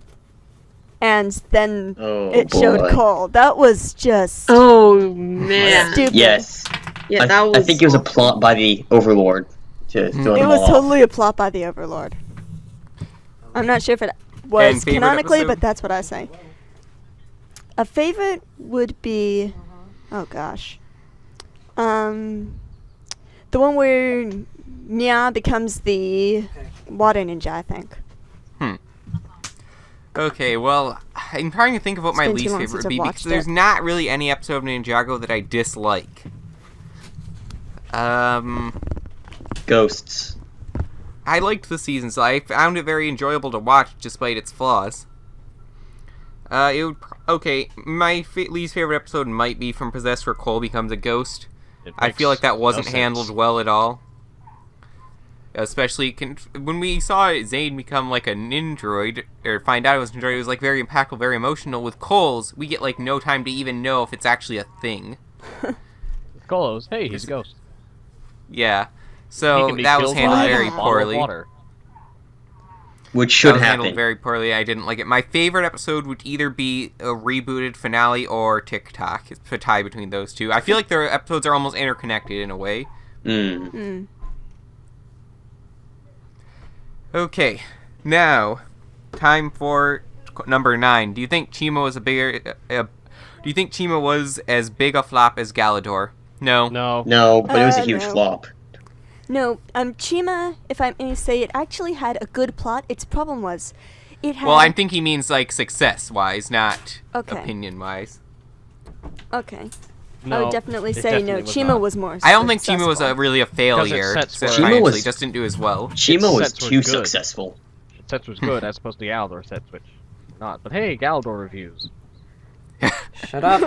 and then Oh, it showed boy. Cole. That was just Oh man. stupid. Yes. Yeah, that was. I think it was a plot by the Overlord to throw It them was all off. totally a plot by the Overlord. I'm not sure if it was And favorite canonically, episode? but that's what I say. A favorite would be, oh gosh, the one where Nya becomes the water ninja, I think. Okay, well, I'm trying to think of what my It's been too least long favorite since would I've be because watched there's it. not really any episode of Ninjago that I dislike. Ghosts. I liked the season, so I found it very enjoyable to watch despite its flaws. My least favorite episode might be from Possessed where Cole becomes a ghost. It I feel makes like that wasn't no handled sense. well at all. Especially when we saw Zane become like a ninjroid, or find out it was an android, it was like very impactful, very emotional. With Cole's, we get like no time to even know if it's actually a thing. Colos, hey, he's a ghost. Yeah. He So can be that was killed handled by very a bottle of poorly. water. Which That should was happen. handled very poorly. I didn't like it. My favorite episode would either be a rebooted finale or TikTok. It's a tie between those two. I feel like their episodes are almost interconnected in a way. Okay, now time for number 9. Do you think Chima was as big a flop as Galador? No. No. No, but it was a huge No. flop. No, Chima, if I may say, it actually had a good plot. Its problem was, it had. Well, I think he means like success-wise, not Okay. opinion-wise. Okay. I No, would definitely it say definitely no. was Chima not. was more. I don't think Chima was successful. really a failure. sets were- Financially, Chima was- just didn't do as well. Chima was sets were too good. successful. Sets was good as opposed to Galador sets, which not. But hey, Galador reviews. Shut up.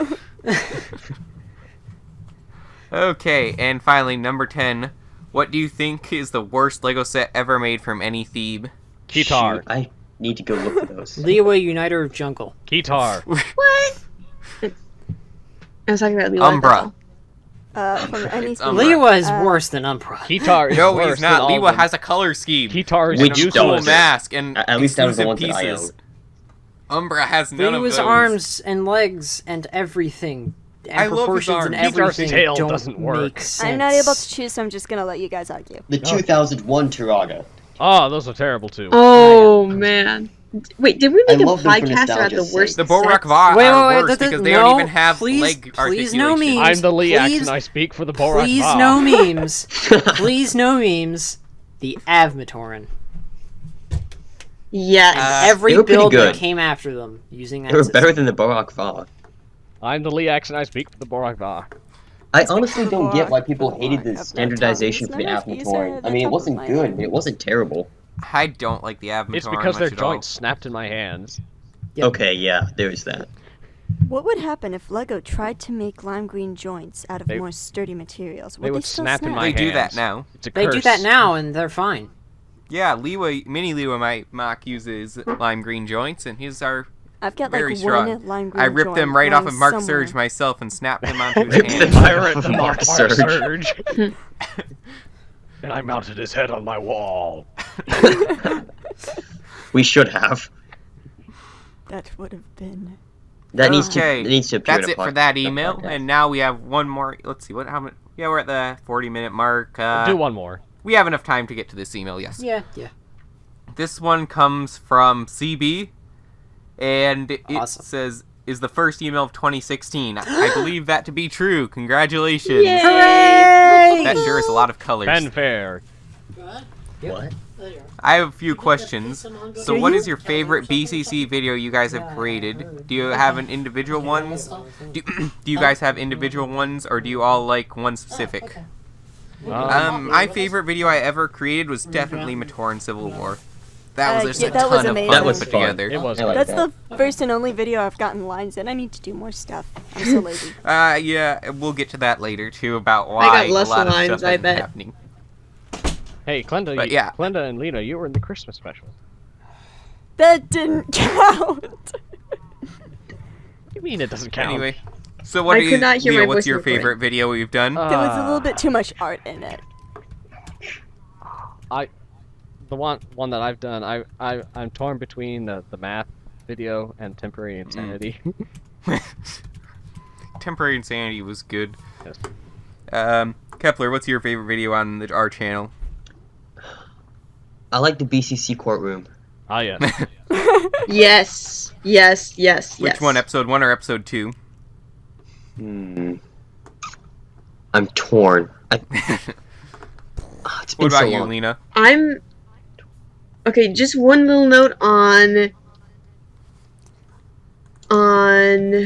Okay, and finally, number 10. What do you think is the worst Lego set ever made from any theme? Kitar. Shoot, I need to go look for those. Leeway Uniter of Jungle. Kitar. What? I was talking about the Umbra. From any. It's Umbra. Leeway is Uh, worse than Umbra. Kitar is No, worse he's not. than all Lewa of them. has a color scheme. Kitar is Which and a cool does. mask and At least that was the exclusive one that I pieces. owned. Umbra has none of Leeway's those. arms and legs and everything. And I love his proportions arms. and Kitar's everything tail don't doesn't work. make sense. I'm not able to choose, so I'm just gonna let you guys argue. The 2001 Turaga. Oh, those are terrible too. Oh man. Wait, did we I make a love them for podcast about the nostalgia's worst? The Borak sets? Va Wait, are wait, worse wait, because they no, don't even have please, leg please no articulation. memes. I'm the Leax Please- and I speak for the Borak Please Va. no memes. Please no memes. The Avmatoran. Yes. Every they were pretty build that good. came after them using that They were system. better than the Borak Va. I'm the Leax and I speak for the Borak Va. I honestly the don't get Borak, why people the hated Borak the of no standardization for the tongues. Never Avmatoran. used I mean, the it wasn't top of my good, head. but it wasn't terrible. I don't like the Avmatoran It's because their much at all. joints snapped in my hands. Yep. Okay, yeah, there's that. What would happen if Lego tried to make lime green joints out of They- more sturdy materials? they would still snap in my They do that hands. now. It's a They curse. do that now, and they're fine. Yeah, Mini Lewa, my mock uses lime green joints, and his are I've got very like strong. one lime green I ripped joint them right off of lying Mark somewhere. Surge myself and snapped them onto his Ripped hand. them Pirate Mark Surge. And I mounted his head on my wall. We should have. That would have been. That needs to Okay, appear that's in it a for that podcast. email, and now we have one more. Let's see, how many? Yeah, we're at the 40-minute mark. Do one more. We have enough time to get to this email, yes. Yeah. This one comes from CB, and it Awesome. says, is the first email of 2016. I believe that to be true. Congratulations. Yay! That sure is a lot of colors. Fanfare. What? I have a few questions. So, what is your favorite BCC video you guys have created? Do you have an individual ones? Do you guys have individual ones, or do you all like one specific? My favorite video I ever created was definitely Matoran Civil War. That was just yeah, a that was ton of amazing. fun That to was put fun. together. It was. I like That's that. the first and only video I've gotten lines in. I need to do more stuff. I'm so lazy. Yeah, we'll get to that later too about why I got less a lot of lines, stuff I isn't bet. happening. Hey, Glenda, But yeah. Glenda and Lena, you were in the Christmas special. That didn't count. What do you mean it doesn't count? Anyway, so what I do you, could not hear Leo, my what's voice your recording. favorite video we've done? There was a little bit too much art in it. The one that I've done, I'm torn between the math video and temporary insanity. Temporary Insanity was good. Yes. Kepler, what's your favorite video on our channel? I like the BCC courtroom. Ah, yes. Yes, yes, yes, Which yes. one, episode 1 or episode 2? I'm torn. It's been What about so you, long. Lena? Okay, just one little note on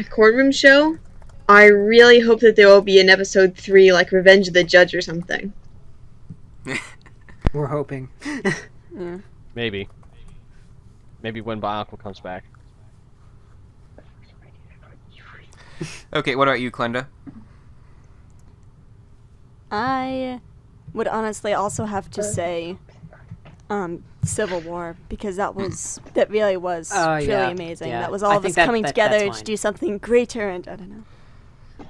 Courtroom Show. I really hope that there will be an episode 3, like Revenge of the Judge or something. We're hoping. Yeah. Maybe. Maybe when Bionicle comes back. Okay, what about you, Glenda? I would honestly also have to say Civil War, because that really was truly yeah, amazing. yeah. That was I all of think us that- coming that's together mine. to do something greater, and I don't know.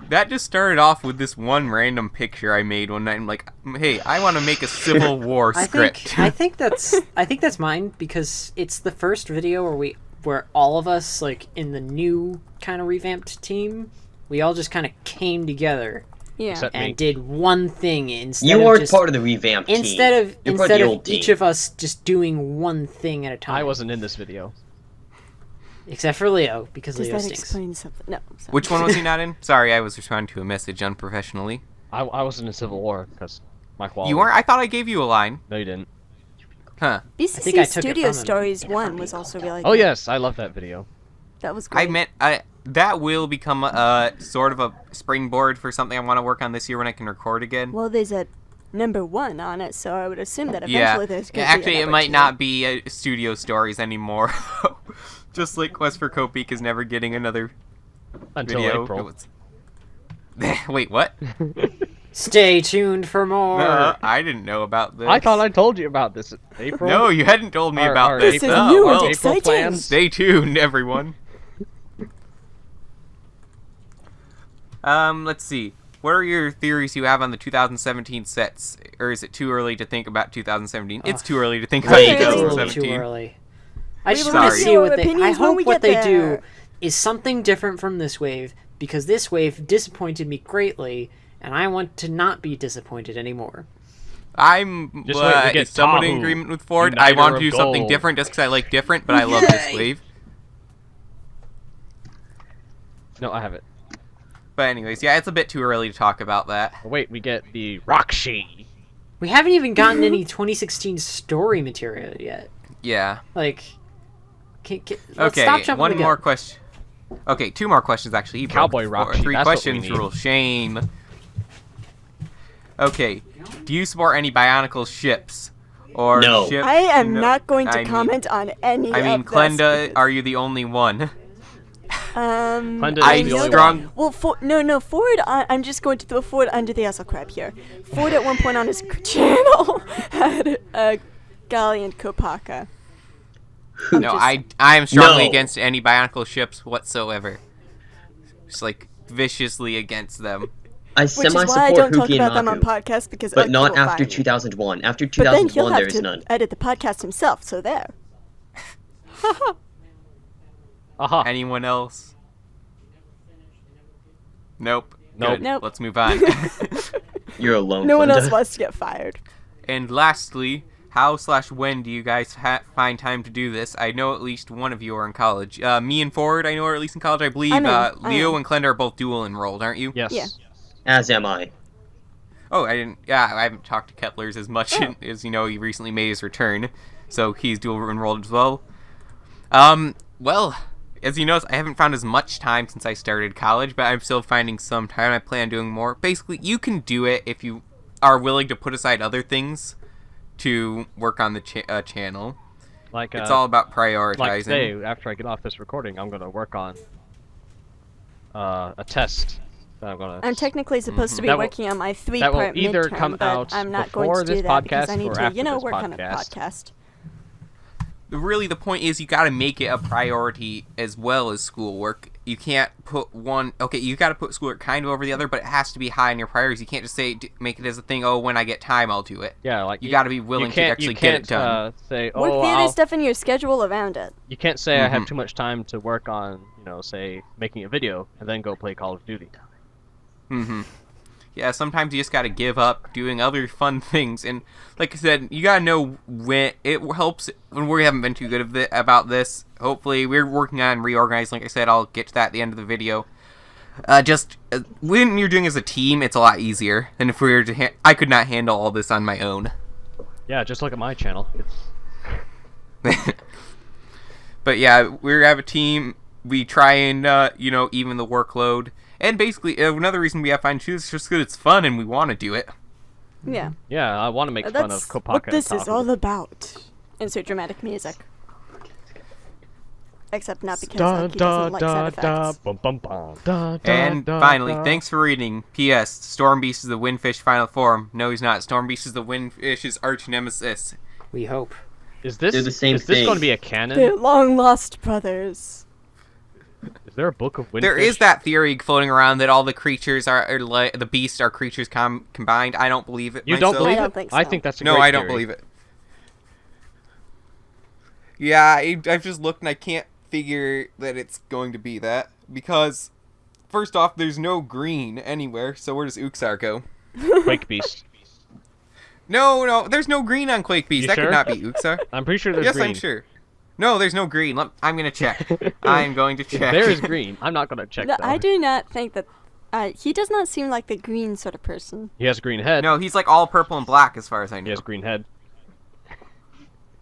That just started off with this one random picture I made one night. I'm like, hey, I want to make a Civil War script. I think that's mine, because it's the first video where all of us, like, in the new kind of revamped team, we all just kind of came together Yeah. Except me. and did one thing instead You of aren't just, part of the revamped team. instead You're of part of the old each team. of us just doing one thing at a time. I wasn't in this video. Except for Leo, because Does Leo that stinks. explain something? No. Sorry. Which one was he not in? Sorry, I was responding to a message unprofessionally. I wasn't in Civil War because my quality. You weren't? I thought I gave you a line. No, you didn't. Huh. think I BCC took it Studio from him. Stories 1 was also really Oh good. yes, I love that video. That was great. I meant that will become sort of a springboard for something I want to work on this year when I can record again. Well, there's a number 1 on it, so I would assume that Yeah. eventually there's going to be Actually, a it number might 2. not be Studio Stories anymore. Just like Quest for Copeak is never getting another Until video. April. Wait, what? Stay tuned for more. I didn't know about this. I thought I told you about this. April. No, you hadn't told me Our- about our this. This is Oh, new well, and exciting. plans. stay tuned, everyone. Let's see. What are your theories you have on the 2017 sets? Or is it too early to think about 2017? It's too early to think about Wait, It's a little 2017. too early. I just will want to Sorry. see your what they. I opinions when hope we what get they do there. is something different from this wave, because this wave disappointed me greatly, and I want to not be disappointed anymore. I'm Just wait to get is someone in Tahoe, agreement with Ford. I Uniter want to of do something Gold. different just because I like different, but I love this wave. No, I have it. But anyways, yeah, it's a bit too early to talk about that. Oh, wait, we get the Rockshi. We haven't even gotten any 2016 story material yet. Yeah. Like, let's Okay, stop jumping one the more gun. question. Okay, 2 more questions actually. He broke Cowboy four- Rock sheet, 3 that's what we questions need. rule. Shame. Okay, do you support any Bionicle ships? Or No. ship? I am no- not going to I mean- comment on any I mean, of this. Glenda, are you the only one? Glenda I is the only strong- one. Well, Ford. I'm just going to throw Ford under the asshole crab here. Ford at one point on his channel had a Galleon Kopaka. No, just- I am strongly No. against any Bionicle ships whatsoever. Just like viciously against them. I Which is why I semi-support don't talk Huki about them and on Maku, podcasts, because but other not people after find me. 2001. After But then he'll 2001, have there is to none. edit the podcast himself, so there. Aha. Anyone else? Nope. Nope. Good. Nope. Let's move on. You're alone. No one Glenda. else wants to get fired. And lastly, how/when do you guys find time to do this? I know at least one of you are in college. Me and Ford, I know, are at least in college. I believe I'm in. Leo I am. and Glenda are both dual enrolled, aren't you? Yes. Yeah. As am I. Oh, I didn't. Yeah, I haven't talked to Kettler's as much as he recently made his return, so he's dual enrolled as well. Well, as you notice, I haven't found as much time since I started college, but I'm still finding some time. I plan on doing more. Basically, you can do it if you are willing to put aside other things to work on the channel. Like it's all about prioritizing. Like today, after I get off this recording, I'm gonna work on a test. I'm technically supposed to be working on my 3-part that will either midterm, come but out I'm not before going to this do that because podcast I need or to, after this work on a podcast. podcast. Really, the point is you got to make it a priority as well as schoolwork. You can't put one. Okay, you got to put schoolwork kind of over the other, but it has to be high in your priorities. You can't just make it as a thing. Oh, when I get time, I'll do it. Yeah, like you got to be willing to actually get it done. Say, work the other stuff in your schedule around it. You can't say I have too much time to work on, say making a video and then go play Call of Duty. Yeah, sometimes you just gotta give up doing other fun things, and like I said, you gotta know when it helps. When we haven't been too good about this, hopefully we're working on reorganizing. Like I said, I'll get to that at the end of the video. When you're doing as a team, it's a lot easier than if we were to. I could not handle all this on my own. Yeah, just look at my channel. But yeah, we have a team. We try and even the workload. And basically, another reason we have fun too is just because it's fun and we want to do it. Yeah. Yeah, I want to make fun of Kopaka. What this is all about. Insert dramatic music. Except not because he doesn't like sound effects. And finally, thanks for reading. P.S. Stormbeast is the Windfish final form. No, he's not. Stormbeast is the Windfish's arch nemesis. We hope. Is this They're the same is this thing. going to be a canon? They're long lost brothers. Is there a book of Windfish? There is that theory floating around that all the creatures the beasts are creatures combined. I don't believe it. You don't myself. believe I it? don't think so. I think that's a No, great I don't theory. believe it. Yeah, I've just looked and I can't figure that it's going to be that. Because, first off, there's no green anywhere, so where does Uxar go? Quake Beast. No, there's no green on Quake Beast. You That sure? could not be Uxar. I'm pretty sure there's Yes, green. I'm sure. No, there's no green. I'm going to check. I'm going to check. There is green. I'm not going to check No, though. I do not think that... he does not seem like the green sort of person. He has a green head. No, he's like all purple and black as far as I He know. has a green head.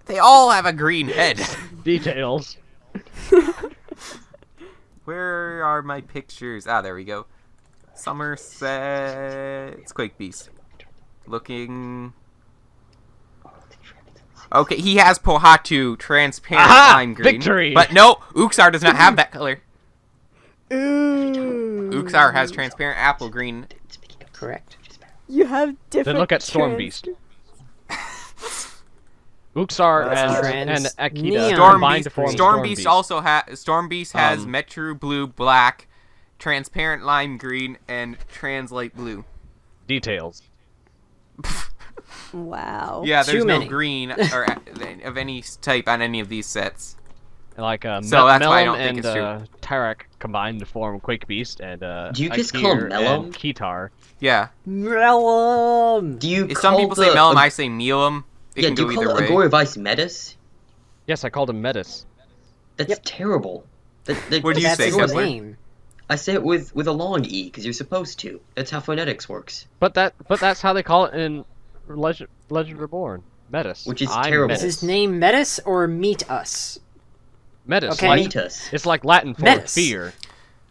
They all have a green head. Details. Where are my pictures? Ah, there we go. Somerset. It's Quake Beast. Looking. Okay, he has Pohatu, transparent lime green. Victory! But no, Uxar does not have that color. Ooh. Uxar has transparent apple green. Correct. You have different... Then look at Storm Beast. Uxar and Akita Neon. combined to form Storm Beast also has. Storm Beast has Metru Blue, black, transparent lime green, and translate blue. Details. Wow. Yeah, there's Too no many. green or of any type on any of these sets. Like So that's why I Melon don't think and it's true. Tyrak combined to form Quake Beast, and Do you just call him Akir Melon? and Kitar. Yeah. Melon. Do you Some call people the, say Melum, I say Melum. It Yeah, can do go you either call way. Agora Vice Metis? Yes, I called him Metis. That's terrible. What do you That's say, his Kessler? name. I say it with a long E, because you're supposed to. That's how phonetics works. But that's how they call it in Legend Reborn. Metis. Which is I'm terrible. Is Metis. his name Metis or Meet Us? Metis. Okay. Like, Metis. it's like Latin for Metis. fear.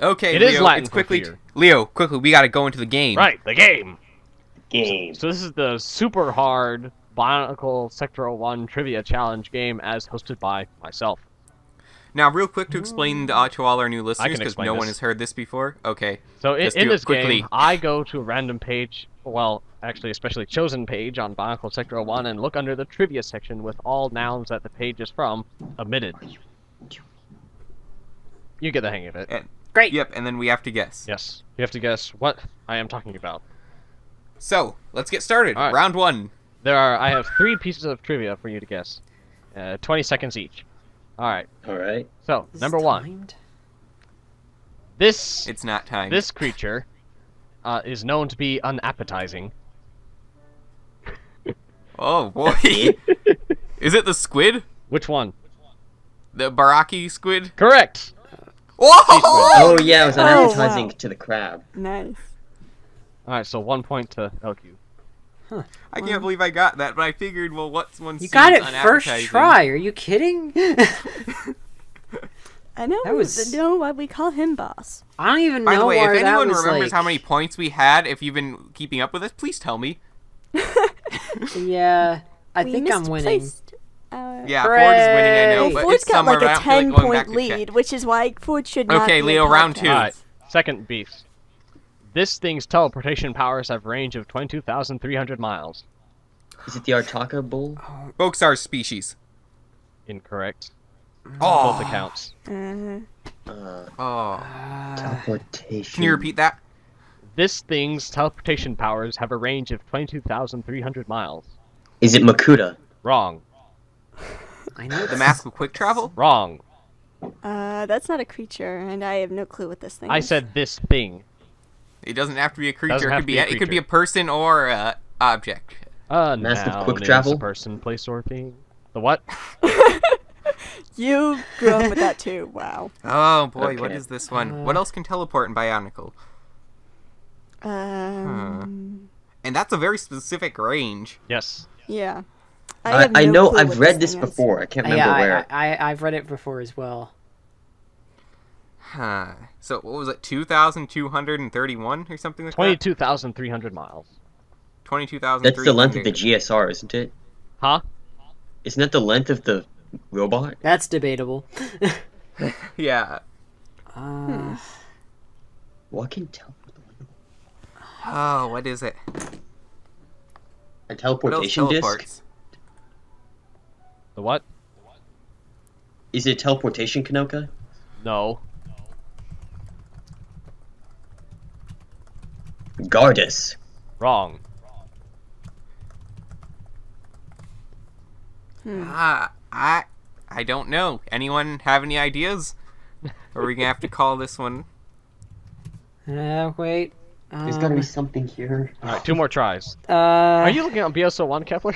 Okay, It Leo, is Latin it's for quickly. fear. Leo, quickly, we gotta go into the game. Right, the game. Game. So this is the super hard Bionicle Sector 1 Trivia Challenge game as hosted by myself. Now, real quick to explain to all our new listeners, can because explain no one this. has heard this before. Okay. So Just in do it this quickly. game, I go to a random page, well, actually a specially chosen page on Bionicle Sector 1 and look under the trivia section with all nouns that the page is from omitted. You get the hang of it. Great. Yep, and then we have to guess. Yes. You have to guess what I am talking about. So, let's get started. All right. Round one. I have 3 pieces of trivia for you to guess. 20 seconds each. Alright, Alright. so, Is number this 1. timed? This It's not time. This creature is known to be unappetizing. Oh, boy. Is it the squid? Which one? The Baraki squid? Correct! Whoa! Oh yeah, it was Oh, unappetizing wow. to the crab. Nice. Alright, so 1 point to LQ. I can't believe I got that, but I figured, well, what's one You seems got it first unappetizing? try. Are you kidding? I know. That was- You know why we call him boss. I don't even By know the way, why if that anyone was remembers like... how many points we had, if you've been keeping up with us, please tell me. Yeah, I We think I'm winning. misplaced our- Yeah, Ford is winning, I know, Hooray! but Ford's it's got somewhere like a around, I feel like going back 10-point to check. lead, which is why Ford should not Okay, be Leo, a round podcast. two. Alright, second beef. This thing's teleportation powers have a range of 22,300 miles. Is it the Artaka bull? Boxar's species. Incorrect. Oh. Both accounts. Oh. Teleportation. Can you repeat that? This thing's teleportation powers have a range of 22,300 miles. Is it Makuta? Wrong. I know The Mask of Quick Travel? Wrong. That's not a creature, and I have no clue what this thing I is. said this thing. It doesn't have to be a creature. Doesn't It have could to be be a it could be a creature. person or a object. Mask of Noun quick is travel? a person, place, or thing. The what? You grew up with that too. Wow. Oh boy, what Okay. is this one? What else can teleport in Bionicle? Um. And that's a very specific range. Yes. Yeah. I have no know clue I've what read this thing is. before. I can't remember Yeah, where. I've read it before as well. Huh. So what was it? 2,231 or something like that? 22,300 miles. 22,000. That's the length of the GSR, isn't it? Huh? Isn't that the length of the robot? That's debatable. Yeah. What can teleport? Oh, what is it? A What else teleportation disc? teleports? The what? Is it teleportation Kanoka? No. Gardus. Wrong. I don't know. Anyone have any ideas? Or are we gonna have to call this one? Wait. There's gotta be something here. Alright, 2 more tries. Are Are you looking at BSO1, Kepler?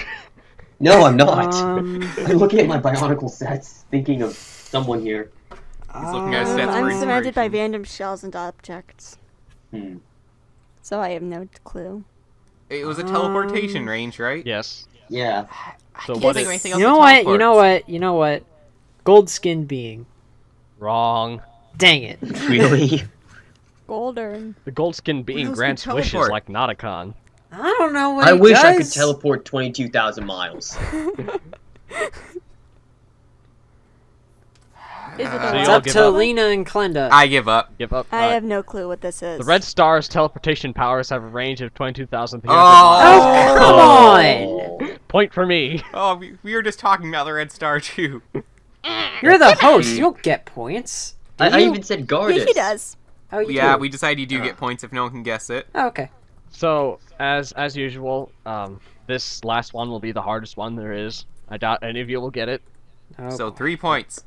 No, I'm not. Um, I'm looking at my Bionicle sets, thinking of someone here. He's looking at his sets for I'm surrounded by inspiration. random shells and objects, Hmm. so I have no clue. It was a teleportation range, right? Yes. Yeah. So Can't what think of is... anything You else know that what? teleports. You know what? You know what? Gold skinned being. Wrong. Dang it. Really? Golden. The gold skin being else can grants wishes teleport? like Nauticon. I don't know what I he wish I could does. teleport 22,000 miles. Is it So a you It's all up give to up? Lena and Klenda. I give up. Give up. I Alright. have no clue what this is. The Red Star's teleportation powers have a range of 22,300 Oh. miles. Come on! Point for me. Oh, we were just talking about the Red Star too. You're the host. You don't get points. Do I you? even said Gardus. Yeah, he does. Oh, you Yeah, do. we decided you do get points if no one can guess it. Oh, okay. So, as usual, this last one will be the hardest one there is. I doubt any of you will get it. Oh, So 3 points.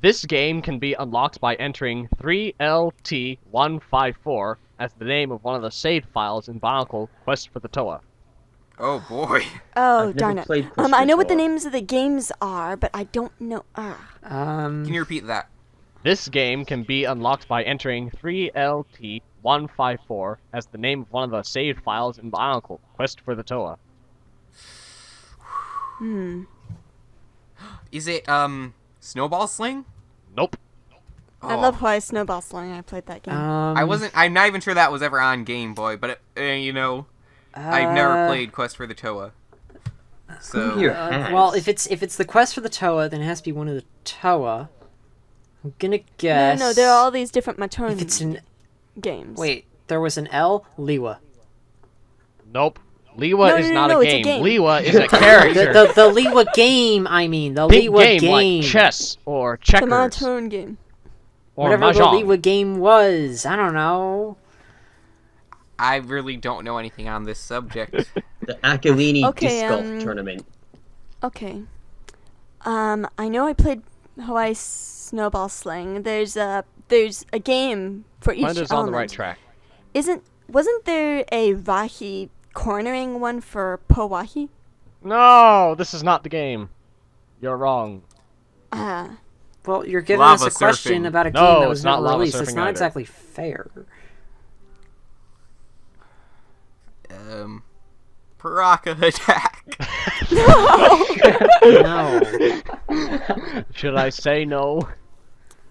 This game can be unlocked by entering 3LT154 as the name of one of the saved files in Bionicle Quest for the Toa. Oh boy. Oh, I've darn never it. played Quest I for know what the Toa. names of the games are, but I don't know. Can you repeat that? This game can be unlocked by entering 3LT154 as the name of one of the saved files in Bionicle Quest for the Toa. Is it Snowball Sling? Nope. I Oh. love Hawaii Snowball Sling. I played that game. I'm not even sure that was ever on Game Boy, but you know, I've never played Quest for the Toa. So Here. Well, if it's the quest for the Toa, then it has to be one of the Toa. I'm gonna guess. No, there are all these different Matern If it's an games. wait, there was an L. Liwa. Nope. Liwa No, is no, not no, a it's a game. game. Liwa is a The character. the Liwa game. I mean, the Big Liwa game, game. like chess or The checkers Matern game. or Whatever the mahjong. Liwa game was. I don't know. I really don't know anything on this subject. The Aquilini Okay, Disc Golf Tournament. Okay. I know I played Hawaii Snowball Sling. There's a game for each Blender's on the right element. track. Wasn't there a Rahi cornering one for Powahi? No, this is not the game. You're wrong. Well, you're giving Lava us a question surfing. about a No, game that was it's not never lava released. It's surfing not either. exactly fair. Paraka attack. No. Should I say no?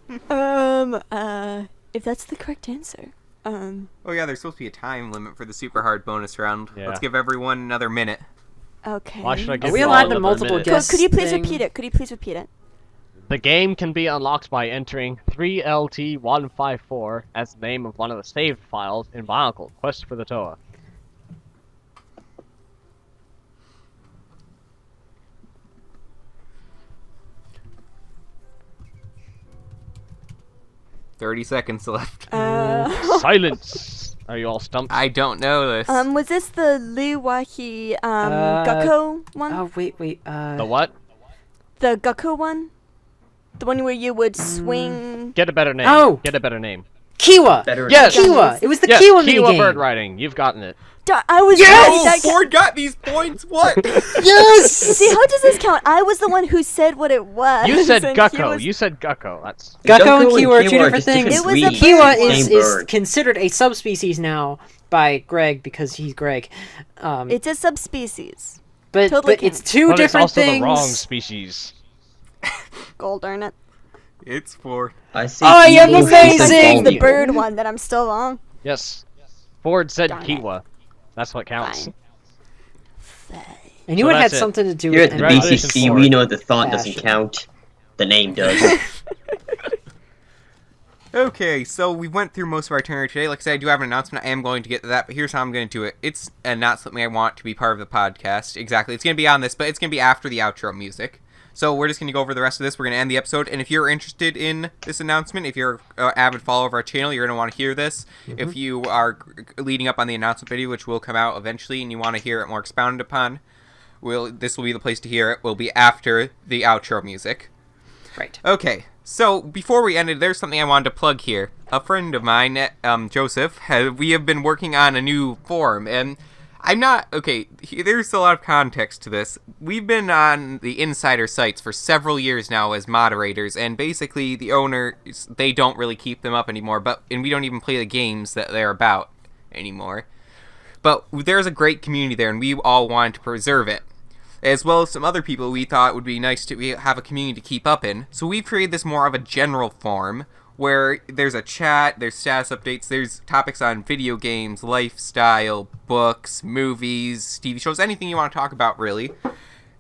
If that's the correct answer. Oh yeah, there's supposed to be a time limit for the super hard bonus round. Yeah. Let's give everyone another minute. Okay. Why should I give Are we you allowed all to another multiple minute? guess? Could you please thing? repeat it? Could you please repeat it? The game can be unlocked by entering 3LT154 as the name of one of the saved files in Bionicle, Quest for the Toa. $30 left. Silence! Are you all stumped? I don't know this. Was this the Liwahi Gakko one? Oh, wait. The what? The Gakko one? The one where you would swing. Get a better name. Oh! Get a better name. Kiwa! Better. Yes! Kiwa! It was the Yes, Kiwa Kiwa minigame! bird riding. You've gotten it. I was Yes! right. That Ford got these points. What? Yes! See, how does this count? I was the one who said what it was. You said and he Gakko. was- You said Gakko. That's Gakko and Gakko Kiwa are two Kiwa different just things. It was a breeds. Kiwa bird. is Same bird. considered a subspecies now by Greg because he's Greg. It's a subspecies. but totally but it's can. two but it's different also things. the wrong species. Gold darn it. It's Ford. I see. I am evil amazing! face It's and the Baldy. bird one that I'm still wrong. Yes. Ford said Darn it. Kiwa. That's what counts. Fine. I knew So it had that's it. something to do Here with at the Congratulations, BCC, Ford. we know the thought doesn't Fashion. count. The name does. Okay, so we went through most of our itinerary today. Like I said, I do have an announcement. I am going to get to that, but here's how I'm going to do it. It's not something I want to be part of the podcast. Exactly. It's going to be on this, but it's going to be after the outro music. So we're just going to go over the rest of this. We're going to end the episode. And if you're interested in this announcement, if you're an avid follower of our channel, you're going to want to hear this. If you are leading up on the announcement video, which will come out eventually, and you want to hear it more expounded upon, this will be the place to hear it. Will be after the outro music. Right. Okay, so before we ended, there's something I wanted to plug here. A friend of mine, Joseph, we have been working on a new forum, and I'm not... Okay, there's a lot of context to this. We've been on the insider sites for several years now as moderators, and basically the owners, they don't really keep them up anymore, and we don't even play the games that they're about anymore. But there's a great community there, and we all wanted to preserve it. As well as some other people we thought would be nice to have a community to keep up in. So we've created this more of a general forum, where there's a chat, there's status updates, there's topics on video games, lifestyle, books, movies, TV shows, anything you want to talk about, really.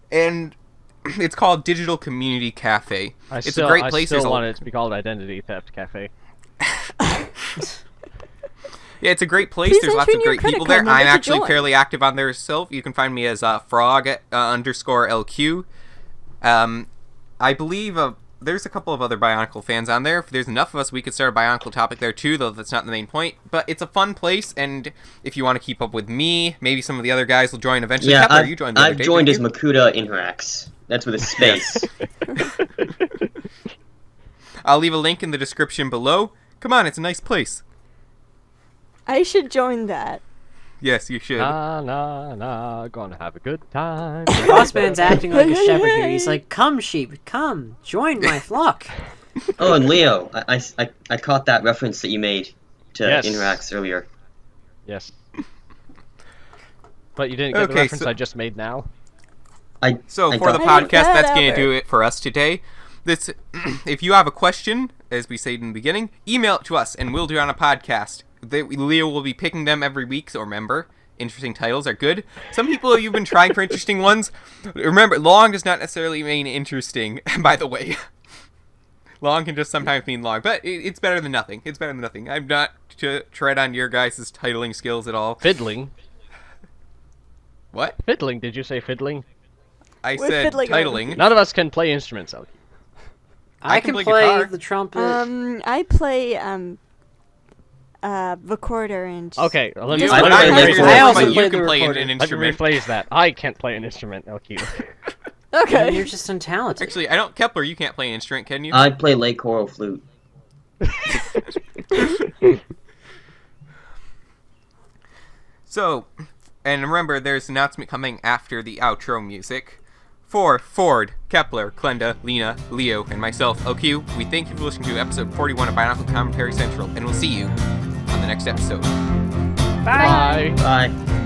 And it's called Digital Community Cafe. It's a great place. I still want it to be called Identity Theft Cafe. Yeah, it's a great place. Please There's lots enter of in your great credit people card there. number I'm to actually join. fairly active on there myself. You can find me as frog_LQ. I believe there's a couple of other Bionicle fans on there. If there's enough of us, we could start a Bionicle topic there too, though that's not the main point. But it's a fun place, and if you want to keep up with me, maybe some of the other guys will join eventually. Yeah, Kepler, you joined the other I've day, joined as didn't Makuta Interacts. That's with a space. you? I'll leave a link in the description below. Come on, it's a nice place. I should join that. Yes, you should. Nah, gonna have a good time. Bossman's acting like a shepherd here. He's like, "Come, sheep, come, join my flock." Oh, and Leo, I caught that reference that you made to Yes. Interacts earlier. Yes. But you didn't get the Okay, reference so- I just made now? So I for the got that. podcast, that's going to Whatever. do it for us today. This, if you have a question, as we said in the beginning, email it to us, and we'll do it on a podcast. Leo will be picking them every week, so remember, interesting titles are good. Some people, you've been trying for interesting ones. Remember, long does not necessarily mean interesting, by the way. Long can just sometimes mean long, but it's better than nothing. It's better than nothing. I'm not to tread on your guys' titling skills at all. Fiddling? What? Fiddling, did you say fiddling? I We're said fiddling titling. None of us can play instruments, Elkie. I I can can play play guitar. the trumpet. I play recorder and. Okay, let me, You, I when play I'm the here, recorder. I also but you play can the play recorder. an let me instrument. rephrase that. I can't play an instrument, Elkie. Okay. You're just untalented. Actually, I don't. Kepler, you can't play an instrument, can you? I play lay choral flute. So, and remember, there's an announcement coming after the outro music. For Ford, Kepler, Klenda, Lena, Leo, and myself, OQ, we thank you for listening to episode 41 of Bionicle Commentary Central, and we'll see you on the next episode. Bye. Bye. Bye.